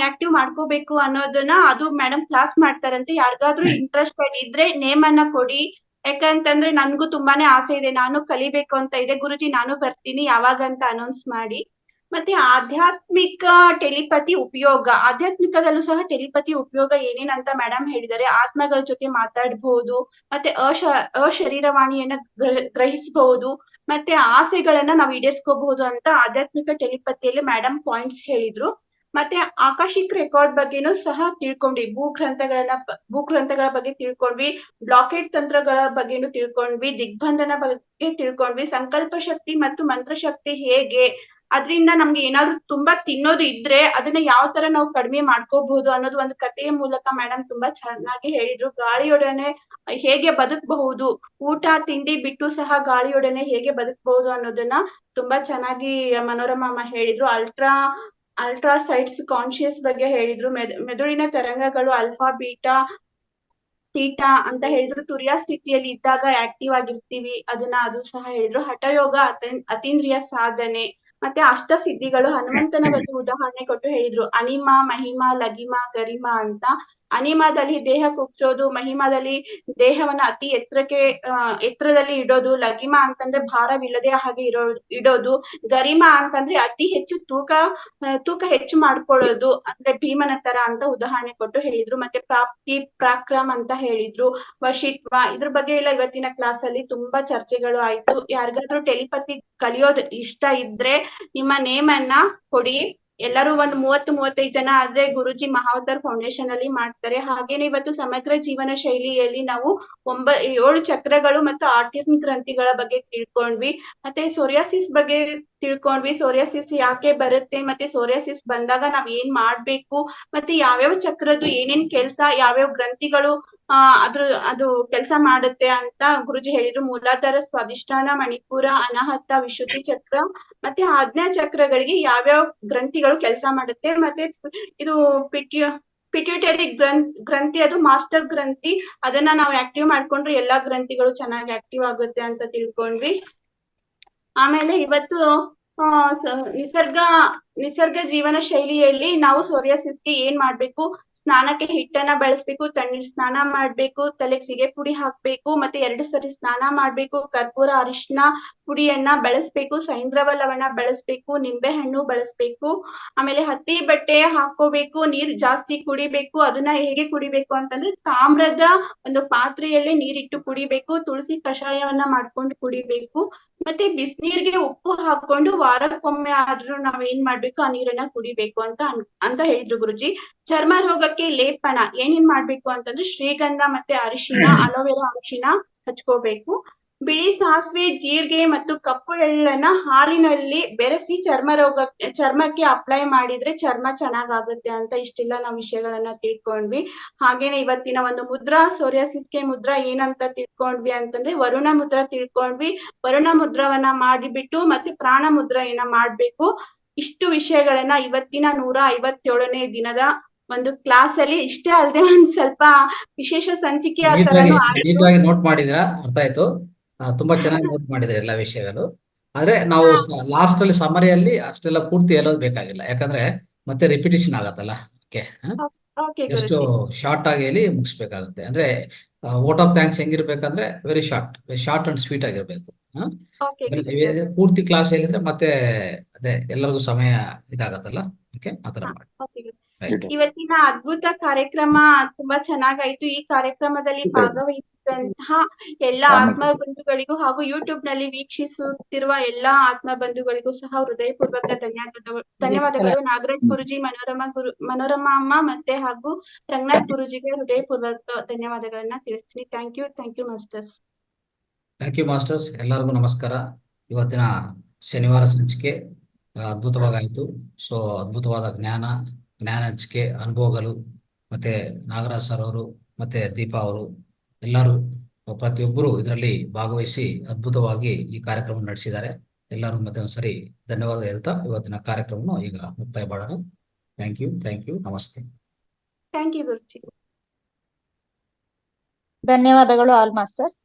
ಆಕ್ಟಿವ್ ಮಾಡ್ಕೋಬೇಕು ಅನ್ನೋದನ್ನ ಅದು ಮೇಡಮ್ ಕ್ಲಾಸ್ ಮಾಡ್ತಾರಂತೆ. ಯಾರಿಗಾದ್ರೂ ಇಂಟ್ರೆಸ್ಟೆಡ್ ಇದ್ರೆ ನೇಮ್ ಅನ್ನ ಕೊಡಿ. ಯಾಕಂತಂದ್ರೆ ನನ್ಗೂ ತುಂಬಾನೇ ಆಸೆ ಇದೆ, ನಾನು ಕಲಿಬೇಕು ಅಂತ ಇದೆ. ಗುರುಜಿ ನಾನು ಬರ್ತೀನಿ ಯಾವಾಗ ಅಂತ ಅನೌನ್ಸ್ ಮಾಡಿ. ಮತ್ತೆ ಆಧ್ಯಾತ್ಮಿಕ ಟೆಲಿಪತಿ ಉಪಯೋಗ, ಆಧ್ಯಾತ್ಮಿಕದಲ್ಲೂ ಸಹ ಟೆಲಿಪತಿ ಉಪಯೋಗ ಏನೇನಂತ ಮೇಡಮ್ ಹೇಳಿದ್ದಾರೆ. ಆತ್ಮಗಳ ಜೊತೆ ಮಾತಾಡಬಹುದು, ಮತ್ತೆ ಅಶರೀರವಾಣಿಯನ್ನ ಗ್ರಹಿಸಬಹುದು, ಮತ್ತೆ ಆಸೆಗಳನ್ನ ನಾವು ಈಡೇರಿಸ್ಕೋಬಹುದು ಅಂತ ಆಧ್ಯಾತ್ಮಿಕ ಟೆಲಿಪತಿಯಲ್ಲಿ ಮೇಡಮ್ ಪಾಯಿಂಟ್ಸ್ ಹೇಳಿದ್ರು. ಮತ್ತೆ ಆಕಾಶಿಕ್ ರೆಕಾರ್ಡ್ ಬಗ್ಗೆನೂ ಸಹ ತಿಳ್ಕೊಂಡ್ವಿ. ಭೂಗ್ರಂಥಗಳ ಬಗ್ಗೆ ತಿಳ್ಕೊಂಡ್ವಿ. ಬ್ಲಾಕೆಟ್ ತಂತ್ರಗಳ ಬಗ್ಗೆನೂ ತಿಳ್ಕೊಂಡ್ವಿ. ದಿಗ್ಬಂಧನ ಬಗ್ಗೆ ತಿಳ್ಕೊಂಡ್ವಿ. ಸಂಕಲ್ಪ ಶಕ್ತಿ ಮತ್ತು ಮಂತ್ರಶಕ್ತಿ ಹೇಗೆ, ಅದ್ರಿಂದ ನಮ್ಗೆ ಏನಾದ್ರು ತುಂಬಾ ತಿನ್ನೋದು ಇದ್ರೆ ಅದನ್ನ ಯಾವ ತರ ನಾವು ಕಡಿಮೆ ಮಾಡ್ಕೋಬಹುದು ಅನ್ನೋದು ಒಂದು ಕಥೆಯ ಮೂಲಕ ಮೇಡಮ್ ತುಂಬಾ ಚೆನ್ನಾಗಿ ಹೇಳಿದ್ರು. ಗಾಳಿಯೊಡನೆ ಹೇಗೆ ಬದುಕಬಹುದು, ಊಟ ತಿಂಡಿ ಬಿಟ್ಟು ಸಹ ಗಾಳಿಯೊಡನೆ ಹೇಗೆ ಬದುಕಬಹುದು ಅನ್ನೋದನ್ನ ತುಂಬಾ ಚೆನ್ನಾಗಿ ಮನೋರಮ ಹೇಳಿದ್ರು. ಅಲ್ಟ್ರಾಸೈಟ್ಸ್ ಕಾನ್ಶಿಯಸ್ ಬಗ್ಗೆ ಹೇಳಿದ್ರು. ಮೆದುಳಿನ ತರಂಗಗಳು ಆಲ್ಫಾ ಬೀಟಾ ಥೀಟಾ ಅಂತ ಹೇಳಿದ್ರು. ತುರಿಯ ಸ್ಥಿತಿಯಲ್ಲಿ ಇದ್ದಾಗ ಆಕ್ಟಿವ್ ಆಗಿರ್ತೀವಿ, ಅದು ಸಹ ಹೇಳಿದ್ರು. ಹಠಯೋಗ, ಅತೀಂದ್ರಿಯ ಸಾಧನೆ, ಮತ್ತೆ ಅಷ್ಟ ಸಿದ್ಧಿಗಳು, ಹನುಮಂತನ ಬಗ್ಗೆ ಉದಾಹರಣೆ ಕೊಟ್ಟು ಹೇಳಿದ್ರು. ಅನಿಮ, ಮಹಿಮ, ಲಗಿಮ, ಗರಿಮ ಅಂತ. ಅನಿಮದಲ್ಲಿ ದೇಹ ಕುಗ್ಸೋದು, ಮಹಿಮದಲ್ಲಿ ದೇಹವನ್ನ ಅತಿ ಎತ್ತರದಲ್ಲಿ ಇಡೋದು, ಲಗಿಮ ಅಂತಂದ್ರೆ ಭಾರವಿಲ್ಲದೆ ಹಾಗೆ ಇಡೋದು, ಗರಿಮ ಅಂತಂದ್ರೆ ಅತಿ ಹೆಚ್ಚು ತೂಕ ಹೆಚ್ಚು ಮಾಡ್ಕೊಳ್ಳೋದು, ಅಂದ್ರೆ ಭೀಮನ ತರ ಅಂತ ಉದಾಹರಣೆ ಕೊಟ್ಟು ಹೇಳಿದ್ರು. ಮತ್ತೆ ಪ್ರಾಪ್ತಿ, ಪ್ರಾಕ್ರಮ್ ಅಂತ ಹೇಳಿದ್ರು. ವಶಿತ್ವ, ಇದ್ರ ಬಗ್ಗೆ ಎಲ್ಲ ಇವತ್ತಿನ ಕ್ಲಾಸ್ ಅಲ್ಲಿ ತುಂಬಾ ಚರ್ಚೆಗಳು ಆಯ್ತು. ಯಾರಿಗಾದ್ರೂ ಟೆಲಿಪತಿ ಕಲಿಯೋದು ಇಷ್ಟ ಇದ್ರೆ ನಿಮ್ಮ ನೇಮ್ ಅನ್ನ ಕೊಡಿ. ಎಲ್ಲರೂ ಒಂದ್ 30-35 ಜನ ಆದ್ರೆ ಗುರುಜಿ ಮಹಾವತಾರ್ ಫೌಂಡೇಶನ್ ಅಲ್ಲಿ ಮಾಡ್ತಾರೆ. ಹಾಗೇನೆ ಇವತ್ತು ಸಮಗ್ರ ಜೀವನ ಶೈಲಿಯಲ್ಲಿ ನಾವು 7 ಚಕ್ರಗಳು ಮತ್ತು ಆಧ್ಯಾತ್ಮಿಕ ಗ್ರಂಥಿಗಳ ಬಗ್ಗೆ ತಿಳ್ಕೊಂಡ್ವಿ. ಮತ್ತೆ ಸೋರಿಯಾಸಿಸ್ ಬಗ್ಗೆ ತಿಳ್ಕೊಂಡ್ವಿ. ಸೋರಿಯಾಸಿಸ್ ಯಾಕೆ ಬರುತ್ತೆ, ಮತ್ತೆ ಸೋರಿಯಾಸಿಸ್ ಬಂದಾಗ ನಾವ್ ಏನ್ ಮಾಡ್ಬೇಕು, ಮತ್ತೆ ಯಾವ್ಯಾವ ಚಕ್ರದ್ದು ಏನೇನ್ ಕೆಲ್ಸ, ಯಾವ್ಯಾವ ಗ್ರಂಥಿಗಳು ಅದು ಕೆಲಸ ಮಾಡುತ್ತೆ ಅಂತ ಗುರುಜಿ ಹೇಳಿದ್ರು. ಮೂಲಾಧಾರ, ಸ್ವಾಧಿಷ್ಠಾನ, ಮಣಿಪುರ, ಅನಾಹತ, ವಿಶುದ್ಧಿ ಚಕ್ರ ಮತ್ತೆ ಆಜ್ಞಾ ಚಕ್ರಗಳಿಗೆ ಯಾವ್ಯಾವ ಗ್ರಂಥಿಗಳು ಕೆಲಸ ಮಾಡುತ್ತೆ. ಮತ್ತೆ ಇದು ಪಿಟ್ಯೂಟರಿ ಗ್ರಂಥಿ, ಅದು ಮಾಸ್ಟರ್ ಗ್ರಂಥಿ. ಅದನ್ನ ನಾವು ಆಕ್ಟಿವ್ ಮಾಡ್ಕೊಂಡ್ರೆ ಎಲ್ಲಾ ಗ್ರಂಥಿಗಳು ಚೆನ್ನಾಗಿ ಆಕ್ಟಿವ್ ಆಗುತ್ತೆ ಅಂತ ತಿಳ್ಕೊಂಡ್ವಿ. ಆಮೇಲೆ ಇವತ್ತು ನಿಸರ್ಗ ಜೀವನ ಶೈಲಿಯಲ್ಲಿ ನಾವು ಸೋರಿಯಾಸಿಸ್ಗೆ ಏನ್ ಮಾಡ್ಬೇಕು? ಸ್ನಾನಕ್ಕೆ ಹಿಟ್ಟನ್ನ ಬಳಸ್ಬೇಕು, ತಣ್ಣೀರ್ ಸ್ನಾನ ಮಾಡ್ಬೇಕು, ತಲೆಗೆ ಸಿಗೆ ಪುಡಿ ಹಾಕ್ಬೇಕು, ಮತ್ತೆ 2 ಸರಿ ಸ್ನಾನ ಮಾಡ್ಬೇಕು, ಕರ್ಪೂರ ಅರಿಶಿನ ಪುಡಿಯನ್ನ ಬಳಸ್ಬೇಕು, ಸೈಂಧವ ಲವಣ ಬಳಸ್ಬೇಕು, ನಿಂಬೆ ಹಣ್ಣು ಬಳಸ್ಬೇಕು, ಆಮೇಲೆ ಹತ್ತಿ ಬಟ್ಟೆ ಹಾಕೋಬೇಕು, ನೀರ್ ಜಾಸ್ತಿ ಕುಡಿಬೇಕು. ಅದನ್ನ ಹೇಗೆ ಕುಡಿಬೇಕು ಅಂತಂದ್ರೆ ತಾಮ್ರದ ಒಂದು ಪಾತ್ರೆಯಲ್ಲಿ ನೀರಿಟ್ಟು ಕುಡಿಬೇಕು, ತುಳಸಿ ಕಷಾಯವನ್ನ ಮಾಡ್ಕೊಂಡು ಕುಡಿಬೇಕು, ಮತ್ತೆ ಬಿಸಿನೀರಿಗೆ ಉಪ್ಪು ಹಾಕೊಂಡು ವಾರಕ್ಕೊಮ್ಮೆ ಆದ್ರೂ ನಾವ್ ಏನ್ ಮಾಡ್ಬೇಕು, ಆ ನೀರನ್ನ ಕುಡಿಬೇಕು ಅಂತ ಹೇಳಿದ್ರು ಗುರುಜಿ. ಚರ್ಮ ರೋಗಕ್ಕೆ ಲೇಪನ ಏನೇನ್ ಮಾಡ್ಬೇಕು ಅಂತಂದ್ರೆ ಶ್ರೀಗಂಧ ಮತ್ತೆ ಅರಿಶಿನ, ಅಲೋವೆರಾ ಅರಿಶಿನ ಹಚ್ಕೋಬೇಕು. ಬಿಳಿ ಸಾಸಿವೆ, ಜೀರಿಗೆ ಮತ್ತು ಕಪ್ಪು ಎಳ್ಳನ್ನ ಹಾಲಿನಲ್ಲಿ ಬೆರೆಸಿ ಚರ್ಮಕ್ಕೆ ಅಪ್ಲೈ ಮಾಡಿದ್ರೆ ಚರ್ಮ ಚೆನ್ನಾಗಾಗುತ್ತೆ ಅಂತ ಇಷ್ಟೆಲ್ಲ ನಾವು ವಿಷಯಗಳನ್ನ ತಿಳ್ಕೊಂಡ್ವಿ. ಹಾಗೇನೆ ಇವತ್ತಿನ ಒಂದು ಮುದ್ರಾ, ಸೋರಿಯಾಸಿಸ್ಗೆ ಮುದ್ರಾ ಏನಂತ ತಿಳ್ಕೊಂಡ್ವಿ ಅಂತಂದ್ರೆ ವರುಣ ಮುದ್ರಾ ತಿಳ್ಕೊಂಡ್ವಿ. ವರುಣ ಮುದ್ರವನ್ನ ಮಾಡಿಬಿಟ್ಟು ಮತ್ತೆ ಪ್ರಾಣ ಮುದ್ರೆಯನ್ನ ಮಾಡ್ಬೇಕು. ಇಷ್ಟು ವಿಷಯಗಳನ್ನ ಇವತ್ತಿನ 157ನೇ ದಿನದ ಒಂದು ಕ್ಲಾಸ್ ಅಲ್ಲಿ, ಇಷ್ಟೇ ಅಲ್ಲದೆ ಒಂದ್ ಸ್ವಲ್ಪ ವಿಶೇಷ ಸಂಚಿಕೆಯ ತರನು ಆಯ್ತು. ನೀಟಾಗಿ ನೋಟ್ ಮಾಡಿದಿರಾ, ಅರ್ಥ ಆಯ್ತು. ತುಂಬಾ ಚೆನ್ನಾಗಿ ನೋಟ್ ಮಾಡಿದ್ರೆ ಎಲ್ಲ ವಿಷಯಗಳು. ಆದ್ರೆ ನಾವು ಲಾಸ್ಟ್ ಅಲ್ಲಿ ಸಮರಿಯಲ್ಲಿ ಅಷ್ಟೆಲ್ಲ ಪೂರ್ತಿ ಹೇಳೋದು ಬೇಕಾಗಿಲ್ಲ, ಯಾಕಂದ್ರೆ ಮತ್ತೆ ರಿಪಿಟೇಷನ್ ಆಗತ್ತಲ್ಲ. ಓಕೆ ಎಷ್ಟು ಶಾರ್ಟ್ ಆಗಿ ಹೇಳಿ ಮುಗಿಸ್ಬೇಕಾಗುತ್ತೆ. ಅಂದ್ರೆ ವೋಟ್ ಆಫ್ ಥ್ಯಾಂಕ್ಸ್ ಹೆಂಗಿರ್ಬೇಕಂದ್ರೆ ವೆರಿ ಶಾರ್ಟ್ ಅಂಡ್ ಸ್ವೀಟ್ ಆಗಿರ್ಬೇಕು. ಪೂರ್ತಿ ಕ್ಲಾಸ್ ಹೇಳಿದ್ರೆ ಮತ್ತೆ ಅದೇ ಎಲ್ಲರಿಗೂ ಸಮಯ ಇದಾಗತ್ತಲ್ಲ. ಓಕೆ, ಆತರ ಮಾಡಿ. ಇವತ್ತಿನ ಅದ್ಭುತ ಕಾರ್ಯಕ್ರಮ ತುಂಬಾ ಚೆನ್ನಾಗಾಯ್ತು. ಈ ಕಾರ್ಯಕ್ರಮದಲ್ಲಿ ಭಾಗವಹಿಸಿದಂತಹ ಎಲ್ಲಾ ಆತ್ಮ ಬಂಧುಗಳಿಗೂ ಹಾಗೂ ಯೂಟ್ಯೂಬ್ ನಲ್ಲಿ ವೀಕ್ಷಿಸುತ್ತಿರುವ ಎಲ್ಲಾ ಆತ್ಮ ಬಂಧುಗಳಿಗೂ ಸಹ ಹೃದಯಪೂರ್ವಕ ಧನ್ಯವಾದಗಳು. ನಾಗರಾಜ್ ಗುರುಜಿ, ಮನೋರಮಾ ಅಮ್ಮ ಮತ್ತೆ ಹಾಗೂ ರಂಗನಾಥ್ ಗುರುಜಿಗೆ ಹೃದಯಪೂರ್ವಕ ಧನ್ಯವಾದಗಳನ್ನ ತಿಳಿಸ್ತೀನಿ. Thank you masters. Thank you masters. ಎಲ್ಲರಿಗೂ ನಮಸ್ಕಾರ. ಇವತ್ತಿನ ಶನಿವಾರ ಸಂಚಿಕೆ ಅದ್ಭುತವಾಗಾಯಿತು. ಸೊ ಅದ್ಭುತವಾದ ಜ್ಞಾನ ಹಂಚಿಕೆ, ಅನುಭವಗಳು, ಮತ್ತೆ ನಾಗರಾಜ್ ಸರ್ ಅವರು ಮತ್ತೆ ದೀಪಾ ಅವರು ಎಲ್ಲರೂ ಪ್ರತಿಯೊಬ್ಬರು ಇದರಲ್ಲಿ ಭಾಗವಹಿಸಿ ಅದ್ಭುತವಾಗಿ ಈ ಕಾರ್ಯಕ್ರಮ ನಡೆಸಿದ್ದಾರೆ. ಎಲ್ಲರೂ ಮತ್ತೆ ಒಂದ್ಸರಿ ಧನ್ಯವಾದ ಹೇಳ್ತಾ ಇವತ್ತಿನ ಕಾರ್ಯಕ್ರಮವನ್ನು ಈಗ ಮುಕ್ತಾಯ ಮಾಡೋಣ. ಥ್ಯಾಂಕ್ ಯು, ನಮಸ್ತೆ. ಥ್ಯಾಂಕ್ ಯು ಗುರುಜಿ. ಧನ್ಯವಾದಗಳು ಆಲ್ ಮಾಸ್ಟರ್ಸ್.